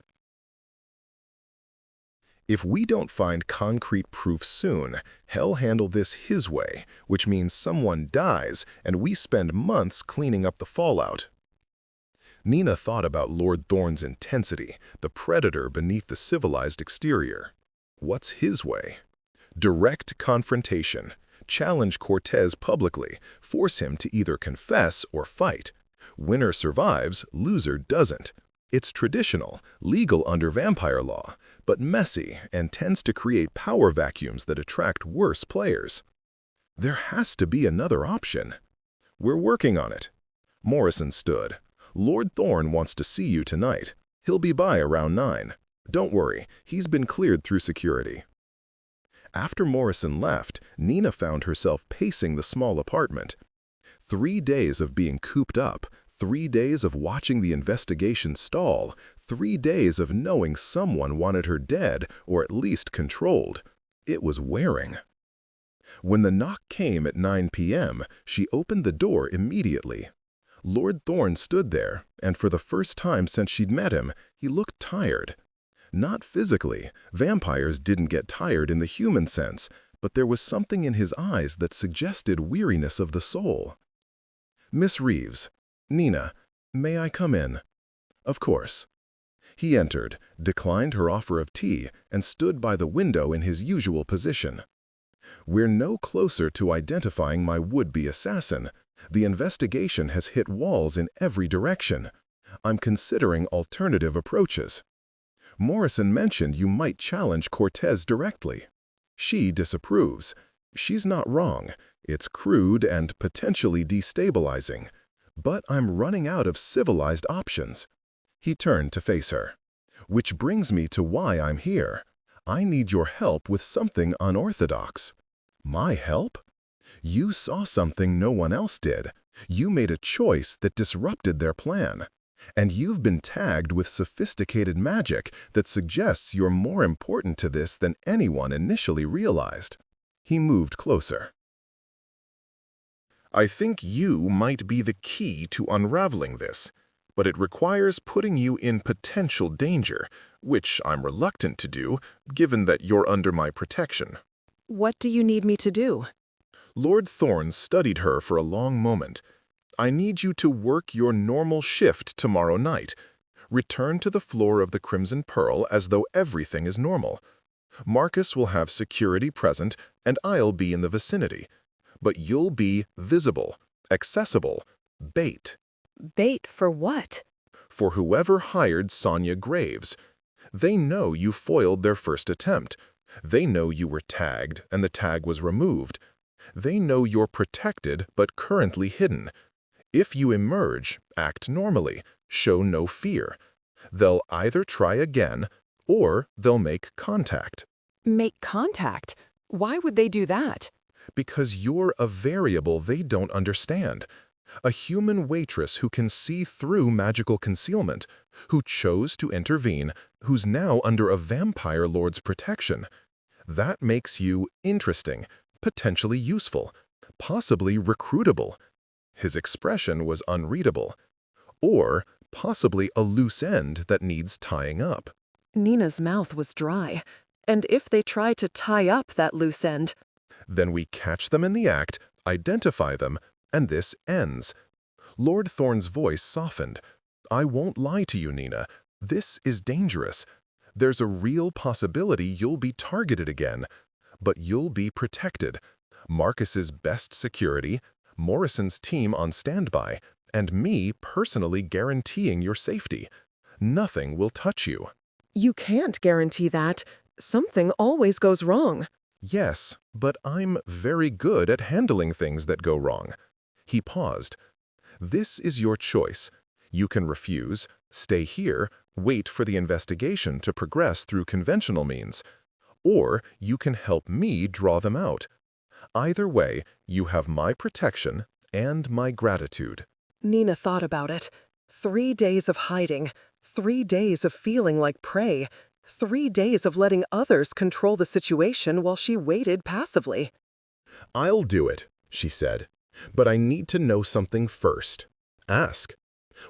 If we don't find concrete proof soon, he'll handle this his way, which means someone dies and we spend months cleaning up the fallout. Nina thought about Lord Thorne's intensity, the predator beneath the civilized exterior. What's his way? Direct confrontation. Challenge Cortez publicly, force him to either confess or fight. Winner survives, loser doesn't. It's traditional, legal under vampire law, but messy and tends to create power vacuums that attract worse players. There has to be another option. We're working on it. Morrison stood. "Lord Thorne wants to see you tonight. He'll be by around 9. Don't worry, he's been cleared through security." After Morrison left, Nina found herself pacing the small apartment. 3 days of being cooped up, 3 days of watching the investigation stall, 3 days of knowing someone wanted her dead or at least controlled. It was wearing. When the knock came at 9 p.m., she opened the door immediately. Lord Thorne stood there, and for the first time since she'd met him, he looked tired. Not physically. Vampires didn't get tired in the human sense, but there was something in his eyes that suggested weariness of the soul. "Miss Reeves. Nina, may I come in?" "Of course." He entered, declined her offer of tea, and stood by the window in his usual position. "We're no closer to identifying my would-be assassin. The investigation has hit walls in every direction. I'm considering alternative approaches. Morrison mentioned you might challenge Cortez directly. She disapproves. She's not wrong. It's crude and potentially destabilizing. But I'm running out of civilized options." He turned to face her. "Which brings me to why I'm here. I need your help with something unorthodox." "My help?" "You saw something no one else did. You made a choice that disrupted their plan. And you've been tagged with sophisticated magic that suggests you're more important to this than anyone initially realized." He moved closer. "I think you might be the key to unraveling this, but it requires putting you in potential danger, which I'm reluctant to do, given that you're under my protection." "What do you need me to do?" Lord Thorne studied her for a long moment. "I need you to work your normal shift tomorrow night. Return to the floor of the Crimson Pearl as though everything is normal. Marcus will have security present, and I'll be in the vicinity. But you'll be visible, accessible, bait." "Bait for what?" "For whoever hired Sonia Graves. They know you foiled their first attempt. They know you were tagged and the tag was removed. They know you're protected but currently hidden. If you emerge, act normally, show no fear. They'll either try again, or they'll make contact." "Make contact? Why would they do that?" "Because you're a variable they don't understand. A human waitress who can see through magical concealment, who chose to intervene, who's now under a vampire lord's protection. That makes you interesting, potentially useful, possibly recruitable." His expression was unreadable. "Or possibly a loose end that needs tying up." Nina's mouth was dry. "And if they try to tie up that loose end?" "Then we catch them in the act, identify them, and this ends." Lord Thorne's voice softened. "I won't lie to you, Nina. This is dangerous. There's a real possibility you'll be targeted again. But you'll be protected. Marcus's best security, Morrison's team on standby, and me personally guaranteeing your safety. Nothing will touch you." "You can't guarantee that. Something always goes wrong." "Yes, but I'm very good at handling things that go wrong." He paused. "This is your choice. You can refuse, stay here, wait for the investigation to progress through conventional means. Or you can help me draw them out. Either way, you have my protection and my gratitude." Nina thought about it. 3 days of hiding, 3 days of feeling like prey, 3 days of letting others control the situation while she waited passively. "I'll do it," she said. "But I need to know something first. Ask.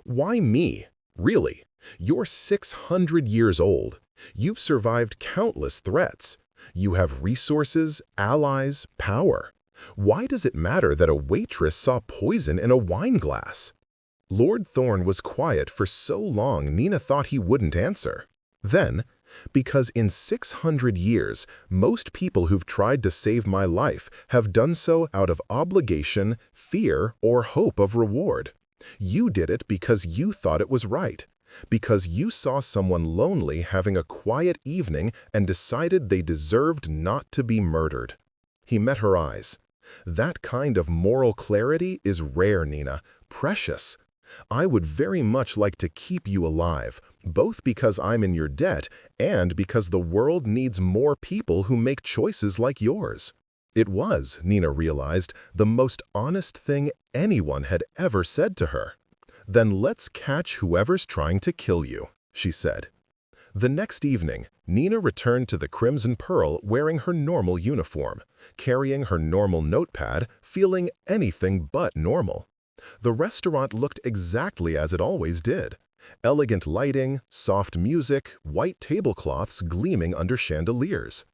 Why me? Really? You're 600 years old. You've survived countless threats. You have resources, allies, power. Why does it matter that a waitress saw poison in a wine glass?" Lord Thorne was quiet for so long Nina thought he wouldn't answer. Then, "Because in 600 years, most people who've tried to save my life have done so out of obligation, fear, or hope of reward. You did it because you thought it was right. Because you saw someone lonely having a quiet evening and decided they deserved not to be murdered." He met her eyes. "That kind of moral clarity is rare, Nina, precious. I would very much like to keep you alive, both because I'm in your debt and because the world needs more people who make choices like yours." It was, Nina realized, the most honest thing anyone had ever said to her. "Then let's catch whoever's trying to kill you," she said. The next evening, Nina returned to the Crimson Pearl wearing her normal uniform, carrying her normal notepad, feeling anything but normal. The restaurant looked exactly as it always did. Elegant lighting, soft music, white tablecloths gleaming under chandeliers.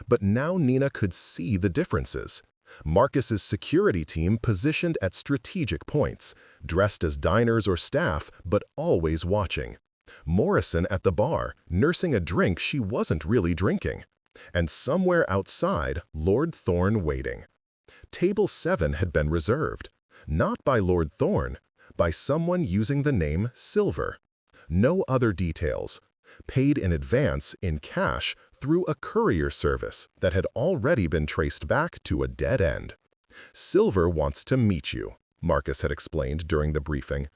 But now Nina could see the differences. Marcus's security team positioned at strategic points, dressed as diners or staff, but always watching. Morrison at the bar, nursing a drink she wasn't really drinking. And somewhere outside, Lord Thorne waiting. Table 7 had been reserved. Not by Lord Thorne, by someone using the name Silver. No other details. Paid in advance, in cash, through a courier service that had already been traced back to a dead end. "Silver wants to meet you," Marcus had explained during the briefing.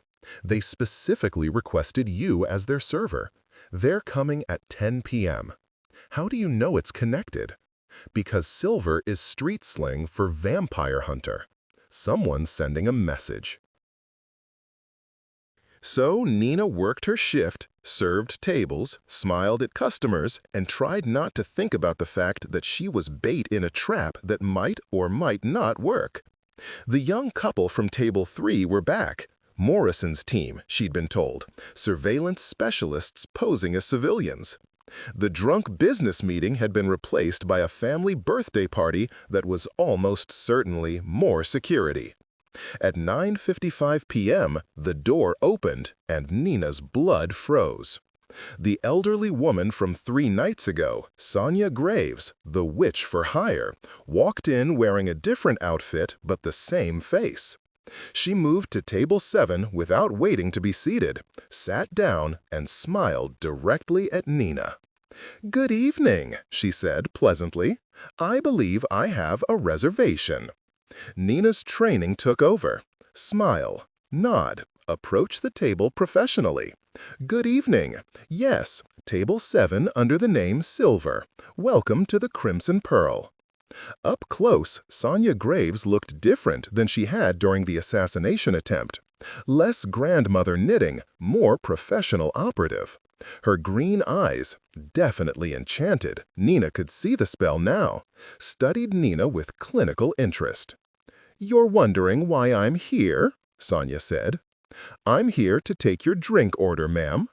"They specifically requested you as their server. They're coming at 10 p.m. How do you know it's connected? Because Silver is street slang for vampire hunter. Someone's sending a message." So Nina worked her shift, served tables, smiled at customers, and tried not to think about the fact that she was bait in a trap that might or might not work. The young couple from Table 3 were back. Morrison's team, she'd been told, surveillance specialists posing as civilians. The drunk business meeting had been replaced by a family birthday party that was almost certainly more security. At 9:55 p.m., the door opened and Nina's blood froze. The elderly woman from 3 nights ago, Sonia Graves, the witch for hire, walked in wearing a different outfit but the same face. She moved to Table 7 without waiting to be seated, sat down, and smiled directly at Nina. "Good evening," she said pleasantly. "I believe I have a reservation." Nina's training took over. Smile, nod, approach the table professionally. "Good evening. Yes, Table 7 under the name Silver. Welcome to the Crimson Pearl." Up close, Sonia Graves looked different than she had during the assassination attempt. Less grandmother knitting, more professional operative. Her green eyes, definitely enchanted, Nina could see the spell now, studied Nina with clinical interest. "You're wondering why I'm here?" Sonia said. "I'm here to take your drink order, ma'am."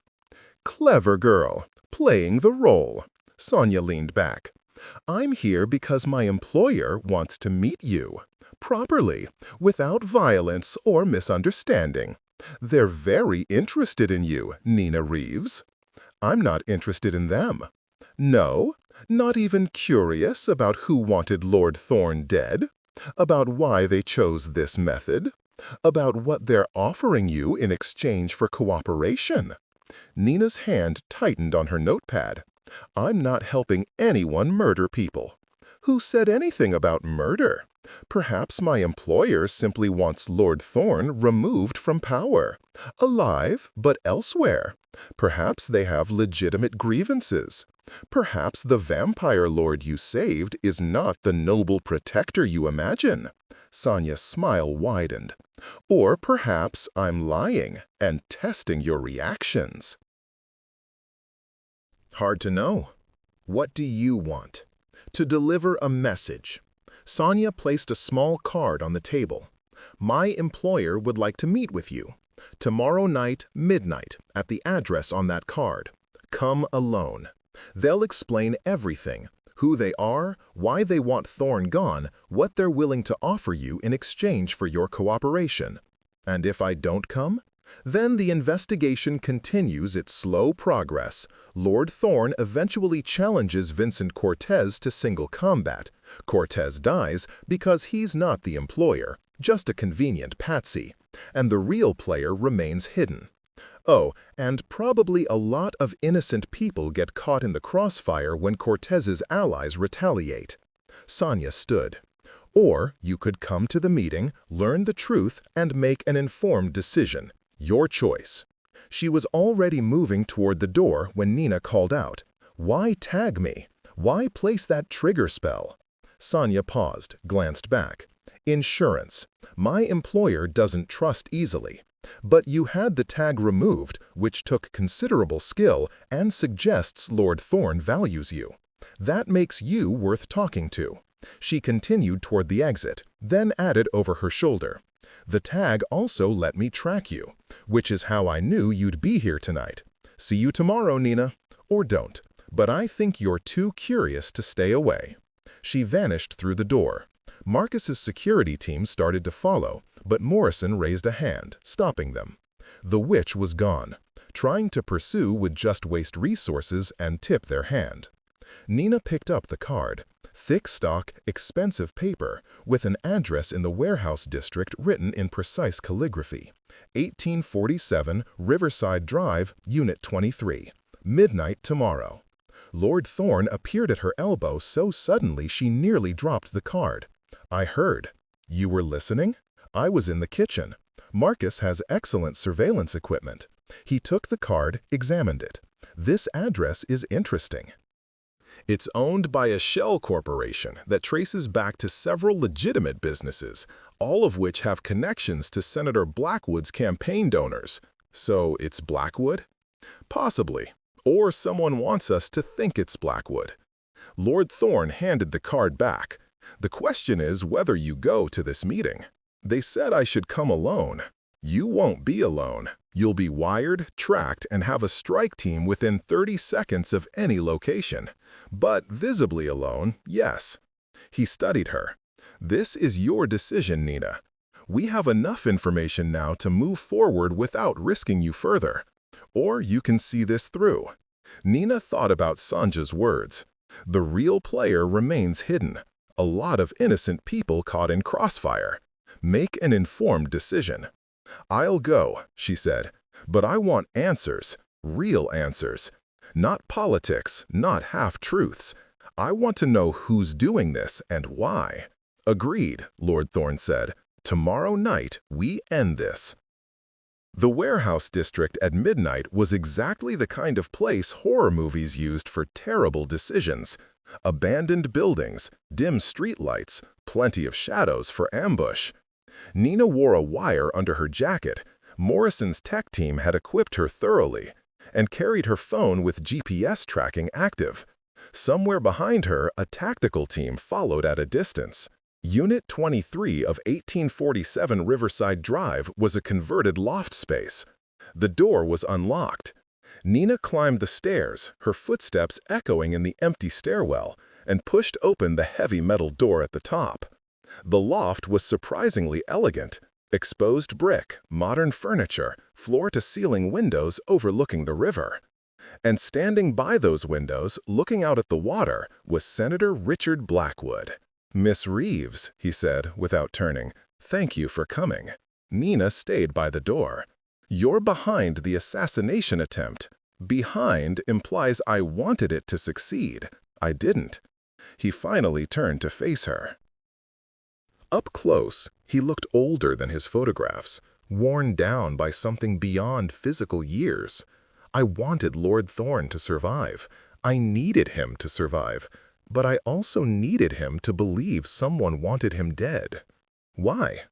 "Clever girl, playing the role." Sonia leaned back. "I'm here because my employer wants to meet you. Properly, without violence or misunderstanding. They're very interested in you, Nina Reeves." "I'm not interested in them." "No? Not even curious about who wanted Lord Thorne dead? About why they chose this method? About what they're offering you in exchange for cooperation?" Nina's hand tightened on her notepad. "I'm not helping anyone murder people." "Who said anything about murder? Perhaps my employer simply wants Lord Thorne removed from power. Alive, but elsewhere. Perhaps they have legitimate grievances. Perhaps the vampire lord you saved is not the noble protector you imagine." Sonia's smile widened. "Or perhaps I'm lying and testing your reactions." Hard to know. What do you want? To deliver a message. Sonia placed a small card on the table. "My employer would like to meet with you. Tomorrow night, midnight, at the address on that card. Come alone. They'll explain everything, who they are, why they want Thorne gone, what they're willing to offer you in exchange for your cooperation. And if I don't come? Then the investigation continues its slow progress. Lord Thorne eventually challenges Vincent Cortez to single combat. Cortez dies because he's not the employer, just a convenient patsy. And the real player remains hidden. Oh, and probably a lot of innocent people get caught in the crossfire when Cortez's allies retaliate. Sonia stood. Or you could come to the meeting, learn the truth, and make an informed decision. Your choice. She was already moving toward the door when Nina called out, "Why tag me? Why place that trigger spell?" Sonia paused, glanced back. "Insurance. My employer doesn't trust easily. But you had the tag removed, which took considerable skill and suggests Lord Thorn values you. That makes you worth talking to." She continued toward the exit, then added over her shoulder, "The tag also let me track you, which is how I knew you'd be here tonight. See you tomorrow, Nina. Or don't, but I think you're too curious to stay away." She vanished through the door. Marcus's security team started to follow, but Morrison raised a hand, stopping them. The witch was gone. Trying to pursue would just waste resources and tip their hand. Nina picked up the card. Thick stock, expensive paper, with an address in the warehouse district written in precise calligraphy. 1847 Riverside Drive, Unit 23. Midnight tomorrow. Lord Thorn appeared at her elbow so suddenly she nearly dropped the card. "I heard. You were listening? I was in the kitchen. Marcus has excellent surveillance equipment." He took the card, examined it. "This address is interesting. It's owned by a shell corporation that traces back to several legitimate businesses, all of which have connections to Senator Blackwood's campaign donors. So it's Blackwood? Possibly. Or someone wants us to think it's Blackwood." Lord Thorn handed the card back. "The question is whether you go to this meeting. They said I should come alone. You won't be alone. You'll be wired, tracked, and have a strike team within 30 seconds of any location. But visibly alone, yes." He studied her. "This is your decision, Nina. We have enough information now to move forward without risking you further. Or you can see this through." Nina thought about Sanja's words. The real player remains hidden. A lot of innocent people caught in crossfire. Make an informed decision. "I'll go," she said, "but I want answers, real answers. Not politics, not half-truths. I want to know who's doing this and why." "Agreed," Lord Thorn said. "Tomorrow night, we end this." The warehouse district at midnight was exactly the kind of place horror movies used for terrible decisions. Abandoned buildings, dim streetlights, plenty of shadows for ambush. Nina wore a wire under her jacket. Morrison's tech team had equipped her thoroughly and carried her phone with GPS tracking active. Somewhere behind her, a tactical team followed at a distance. Unit 23 of 1847 Riverside Drive was a converted loft space. The door was unlocked. Nina climbed the stairs, her footsteps echoing in the empty stairwell, and pushed open the heavy metal door at the top. The loft was surprisingly elegant. Exposed brick, modern furniture, floor-to-ceiling windows overlooking the river. And standing by those windows, looking out at the water, was Senator Richard Blackwood. "Miss Reeves," he said, without turning, "thank you for coming." Nina stayed by the door. "You're behind the assassination attempt. Behind implies I wanted it to succeed. I didn't." He finally turned to face her. Up close, he looked older than his photographs, worn down by something beyond physical years. I wanted Lord Thorn to survive. I needed him to survive. But I also needed him to believe someone wanted him dead. Why?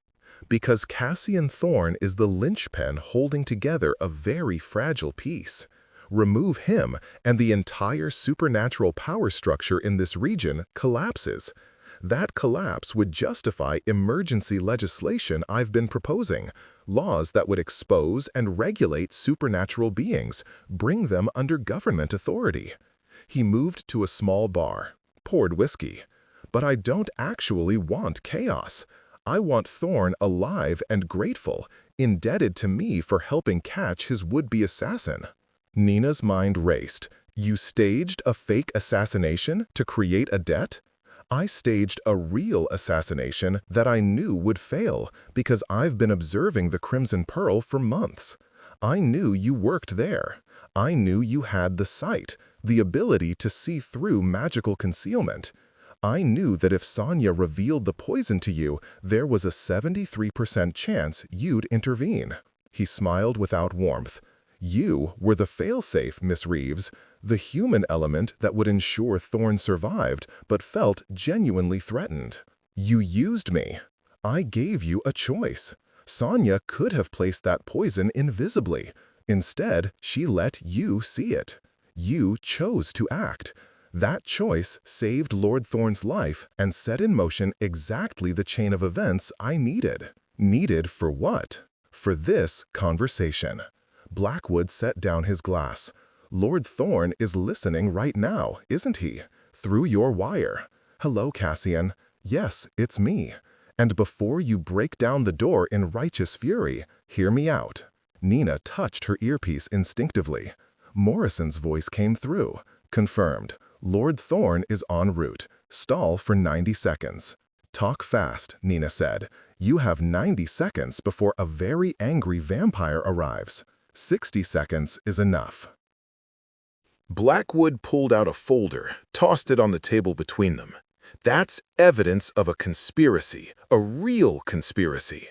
Because Cassian Thorn is the linchpin holding together a very fragile piece. Remove him, and the entire supernatural power structure in this region collapses. That collapse would justify emergency legislation I've been proposing, laws that would expose and regulate supernatural beings, bring them under government authority. He moved to a small bar, poured whiskey. But I don't actually want chaos. I want Thorn alive and grateful, indebted to me for helping catch his would-be assassin. Nina's mind raced. You staged a fake assassination to create a debt? I staged a real assassination that I knew would fail because I've been observing the Crimson Pearl for months. I knew you worked there. I knew you had the sight, the ability to see through magical concealment. I knew that if Sonia revealed the poison to you, there was a 73% chance you'd intervene. He smiled without warmth. You were the failsafe, Miss Reeves, the human element that would ensure Thorne survived but felt genuinely threatened. You used me. I gave you a choice. Sonia could have placed that poison invisibly. Instead, she let you see it. You chose to act. That choice saved Lord Thorne's life and set in motion exactly the chain of events I needed. Needed for what? For this conversation. Blackwood set down his glass. Lord Thorne is listening right now, isn't he? Through your wire. Hello, Cassian. Yes, it's me. And before you break down the door in righteous fury, hear me out. Nina touched her earpiece instinctively. Morrison's voice came through. Confirmed. Lord Thorne is en route. Stall for 90 seconds. Talk fast, Nina said. You have 90 seconds before a very angry vampire arrives. 60 seconds is enough. Blackwood pulled out a folder, tossed it on the table between them. That's evidence of a conspiracy, a real conspiracy.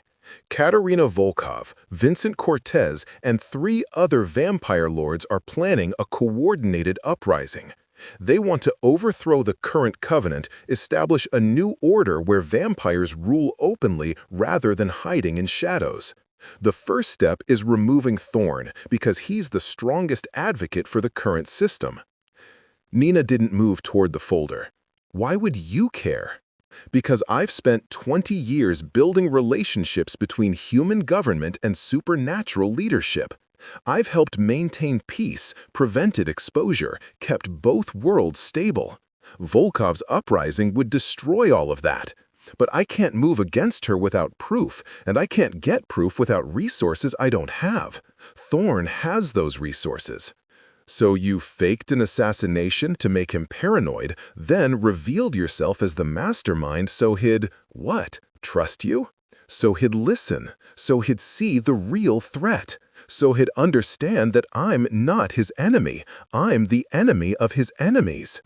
Katerina Volkov, Vincent Cortez, and 3 other vampire lords are planning a coordinated uprising. They want to overthrow the current covenant, establish a new order where vampires rule openly rather than hiding in shadows. The first step is removing Thorne, because he's the strongest advocate for the current system. Nina didn't move toward the folder. Why would you care? Because I've spent 20 years building relationships between human government and supernatural leadership. I've helped maintain peace, prevented exposure, kept both worlds stable. Volkov's uprising would destroy all of that. But I can't move against her without proof, and I can't get proof without resources I don't have. Thorne has those resources. So you faked an assassination to make him paranoid, then revealed yourself as the mastermind so he'd, what, trust you? So he'd listen, so he'd see the real threat, so he'd understand that I'm not his enemy, I'm the enemy of his enemies.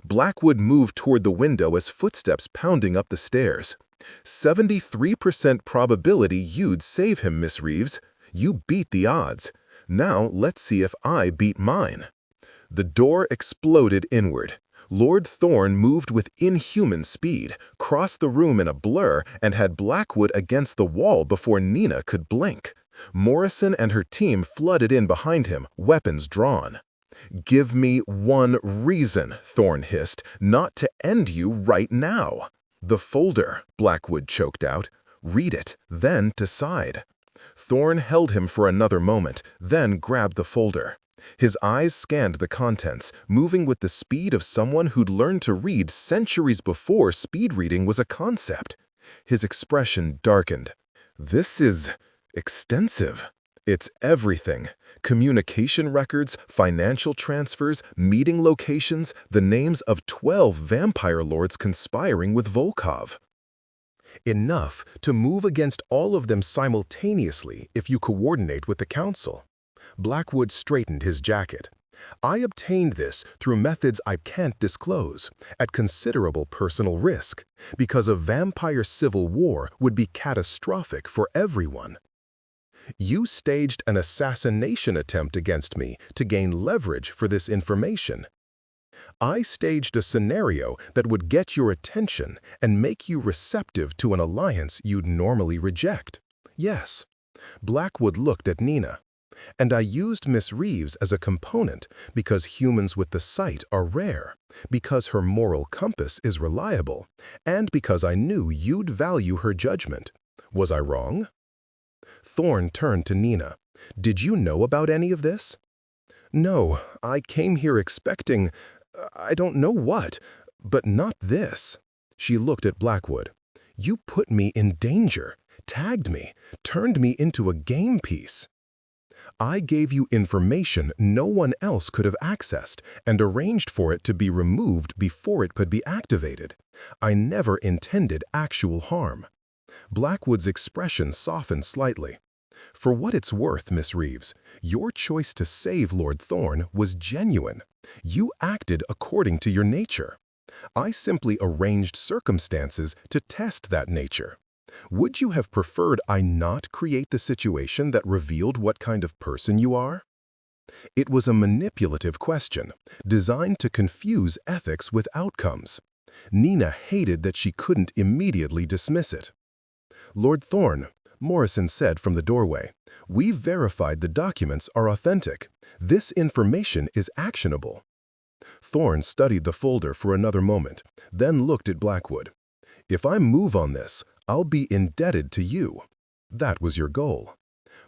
Blackwood moved toward the window as footsteps pounding up the stairs. 73% probability you'd save him, Miss Reeves. You beat the odds. Now let's see if I beat mine. The door exploded inward. Lord Thorne moved with inhuman speed, crossed the room in a blur, and had Blackwood against the wall before Nina could blink. Morrison and her team flooded in behind him, weapons drawn. Give me one reason, Thorne hissed, not to end you right now. The folder, Blackwood choked out. Read it, then decide. Thorne held him for another moment, then grabbed the folder. His eyes scanned the contents, moving with the speed of someone who'd learned to read centuries before speed reading was a concept. His expression darkened. This is extensive. It's everything. Communication records, financial transfers, meeting locations, the names of 12 vampire lords conspiring with Volkov. Enough to move against all of them simultaneously if you coordinate with the council. Blackwood straightened his jacket. I obtained this through methods I can't disclose, at considerable personal risk, because a vampire civil war would be catastrophic for everyone. You staged an assassination attempt against me to gain leverage for this information. I staged a scenario that would get your attention and make you receptive to an alliance you'd normally reject. Yes. Blackwood looked at Nina. And I used Miss Reeves as a component because humans with the sight are rare, because her moral compass is reliable, and because I knew you'd value her judgment. Was I wrong? Thorne turned to Nina. Did you know about any of this? No, I came here expecting, I don't know what, but not this. She looked at Blackwood. You put me in danger, tagged me, turned me into a game piece. I gave you information no one else could have accessed and arranged for it to be removed before it could be activated. I never intended actual harm. Blackwood's expression softened slightly. For what it's worth, Miss Reeves, your choice to save Lord Thorne was genuine. You acted according to your nature. I simply arranged circumstances to test that nature. Would you have preferred I not create the situation that revealed what kind of person you are? It was a manipulative question, designed to confuse ethics with outcomes. Nina hated that she couldn't immediately dismiss it. Lord Thorne, Morrison said from the doorway, "We've verified the documents are authentic. This information is actionable." Thorne studied the folder for another moment, then looked at Blackwood. "If I move on this, I'll be indebted to you. That was your goal.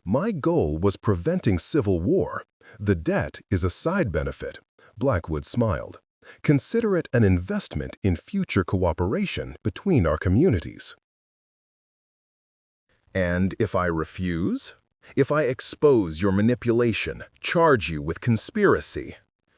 My goal was preventing civil war. The debt is a side benefit." Blackwood smiled. "Consider it an investment in future cooperation between our communities." "And if I refuse? If I expose your manipulation, charge you with conspiracy?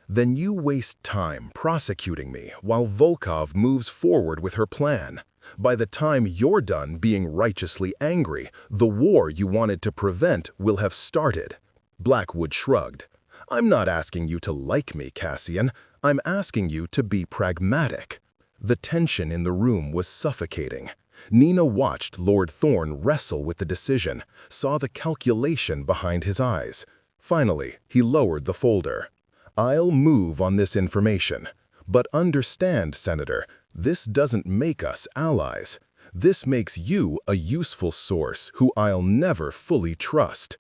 Then you waste time prosecuting me while Volkov moves forward with her plan. By the time you're done being righteously angry, the war you wanted to prevent will have started." Blackwood shrugged. "I'm not asking you to like me, Cassian. I'm asking you to be pragmatic." The tension in the room was suffocating. Nina watched Lord Thorne wrestle with the decision, saw the calculation behind his eyes. Finally, he lowered the folder. "I'll move on this information. But understand, Senator, this doesn't make us allies. This makes you a useful source who I'll never fully trust.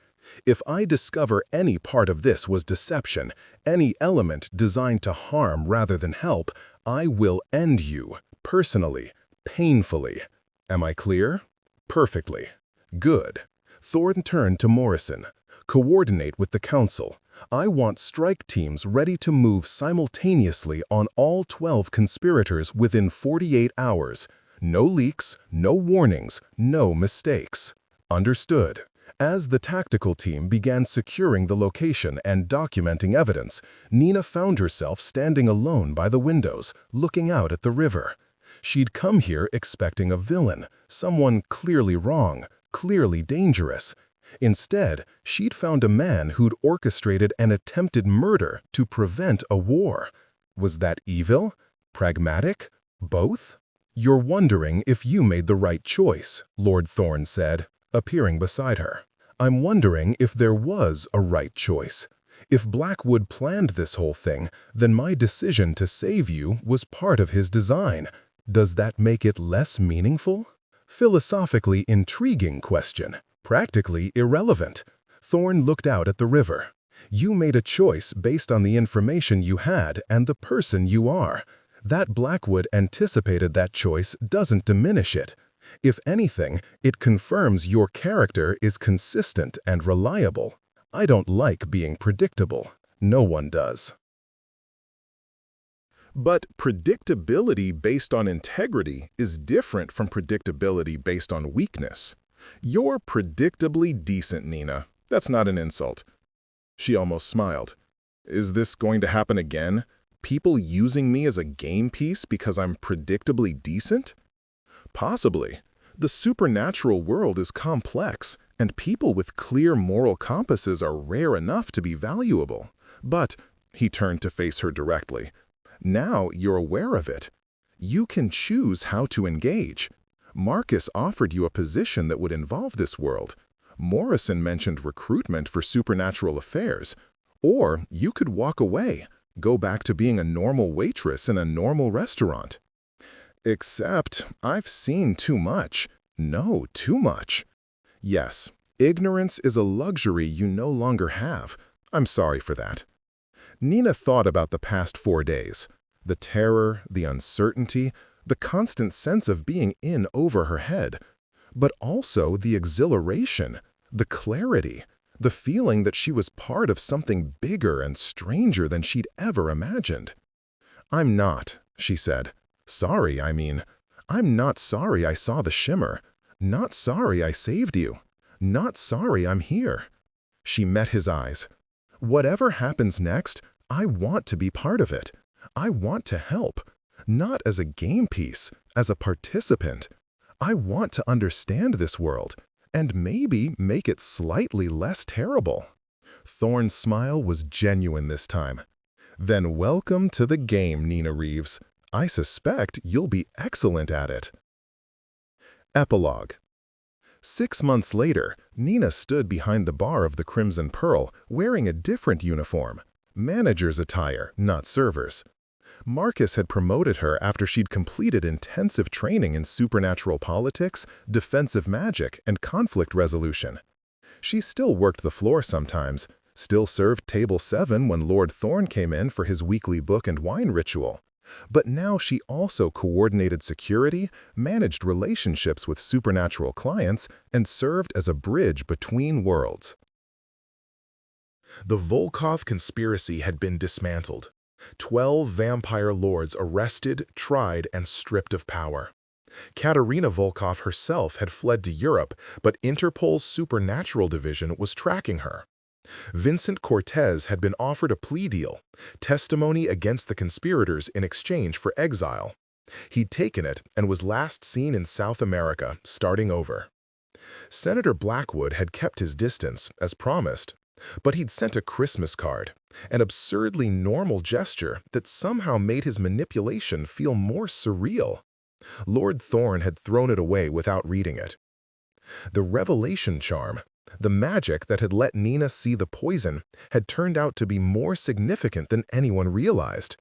If I discover any part of this was deception, any element designed to harm rather than help, I will end you, personally, painfully. Am I clear?" "Perfectly. Good." Thorne turned to Morrison. "Coordinate with the council. I want strike teams ready to move simultaneously on all 12 conspirators within 48 hours. No leaks, no warnings, no mistakes." "Understood." As the tactical team began securing the location and documenting evidence, Nina found herself standing alone by the windows, looking out at the river. She'd come here expecting a villain, someone clearly wrong, clearly dangerous. Instead, she'd found a man who'd orchestrated an attempted murder to prevent a war. Was that evil? Pragmatic? Both? "You're wondering if you made the right choice," Lord Thorne said, appearing beside her. "I'm wondering if there was a right choice. If Blackwood planned this whole thing, then my decision to save you was part of his design. Does that make it less meaningful?" Philosophically intriguing question, practically irrelevant. Thorne looked out at the river. "You made a choice based on the information you had and the person you are. That Blackwood anticipated that choice doesn't diminish it. If anything, it confirms your character is consistent and reliable. I don't like being predictable. No one does." But predictability based on integrity is different from predictability based on weakness. "You're predictably decent, Nina. That's not an insult." She almost smiled. "Is this going to happen again? People using me as a game piece because I'm predictably decent?" "Possibly. The supernatural world is complex, and people with clear moral compasses are rare enough to be valuable. But," he turned to face her directly, "now you're aware of it. You can choose how to engage. Marcus offered you a position that would involve this world. Morrison mentioned recruitment for supernatural affairs. Or you could walk away, go back to being a normal waitress in a normal restaurant." "Except I've seen too much. No, too much." "Yes, ignorance is a luxury you no longer have. I'm sorry for that." Nina thought about the past 4 days. The terror, the uncertainty, the constant sense of being in over her head. But also the exhilaration, the clarity, the feeling that she was part of something bigger and stranger than she'd ever imagined. "I'm not," she said. "Sorry, I mean. I'm not sorry I saw the shimmer. Not sorry I saved you. Not sorry I'm here." She met his eyes. "Whatever happens next, I want to be part of it. I want to help. Not as a game piece, as a participant. I want to understand this world, and maybe make it slightly less terrible." Thorne's smile was genuine this time. "Then welcome to the game, Nina Reeves. I suspect you'll be excellent at it." Epilogue. 6 months later, Nina stood behind the bar of the Crimson Pearl, wearing a different uniform. Manager's attire, not servers. Marcus had promoted her after she'd completed intensive training in supernatural politics, defensive magic, and conflict resolution. She still worked the floor sometimes, still served table 7 when Lord Thorn came in for his weekly book and wine ritual. But now she also coordinated security, managed relationships with supernatural clients, and served as a bridge between worlds. The Volkov conspiracy had been dismantled. 12 vampire lords arrested, tried, and stripped of power. Katerina Volkov herself had fled to Europe, but Interpol's Supernatural Division was tracking her. Vincent Cortez had been offered a plea deal, testimony against the conspirators in exchange for exile. He'd taken it and was last seen in South America, starting over. Senator Blackwood had kept his distance, as promised, but he'd sent a Christmas card, an absurdly normal gesture that somehow made his manipulation feel more surreal. Lord Thorn had thrown it away without reading it. The revelation charm, the magic that had let Nina see the poison, had turned out to be more significant than anyone realized.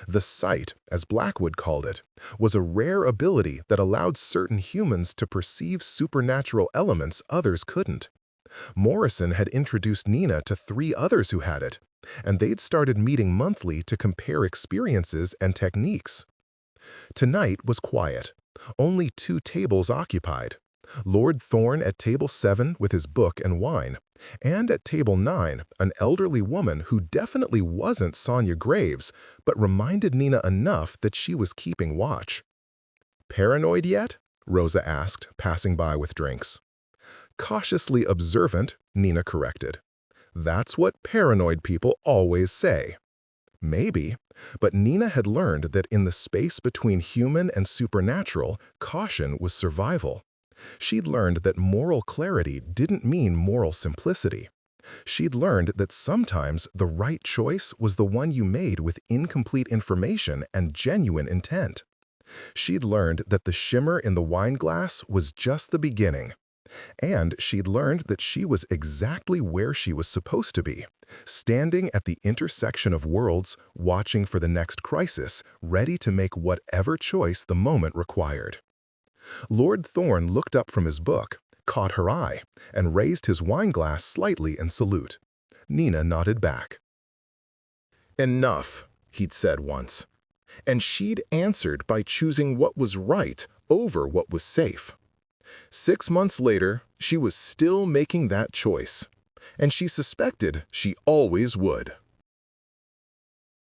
The sight, as Blackwood called it, was a rare ability that allowed certain humans to perceive supernatural elements others couldn't. Morrison had introduced Nina to 3 others who had it, and they'd started meeting monthly to compare experiences and techniques. Tonight was quiet, only 2 tables occupied. Lord Thorn at table 7 with his book and wine, and at table 9, an elderly woman who definitely wasn't Sonia Graves, but reminded Nina enough that she was keeping watch. "Paranoid yet?" Rosa asked, passing by with drinks. Cautiously observant, Nina corrected. "That's what paranoid people always say." Maybe, but Nina had learned that in the space between human and supernatural, caution was survival. She'd learned that moral clarity didn't mean moral simplicity. She'd learned that sometimes the right choice was the one you made with incomplete information and genuine intent. She'd learned that the shimmer in the wine glass was just the beginning. And she'd learned that she was exactly where she was supposed to be, standing at the intersection of worlds, watching for the next crisis, ready to make whatever choice the moment required. Lord Thorn looked up from his book, caught her eye, and raised his wine glass slightly in salute. Nina nodded back. "Enough," he'd said once. And she'd answered by choosing what was right over what was safe. 6 months later, she was still making that choice, and she suspected she always would.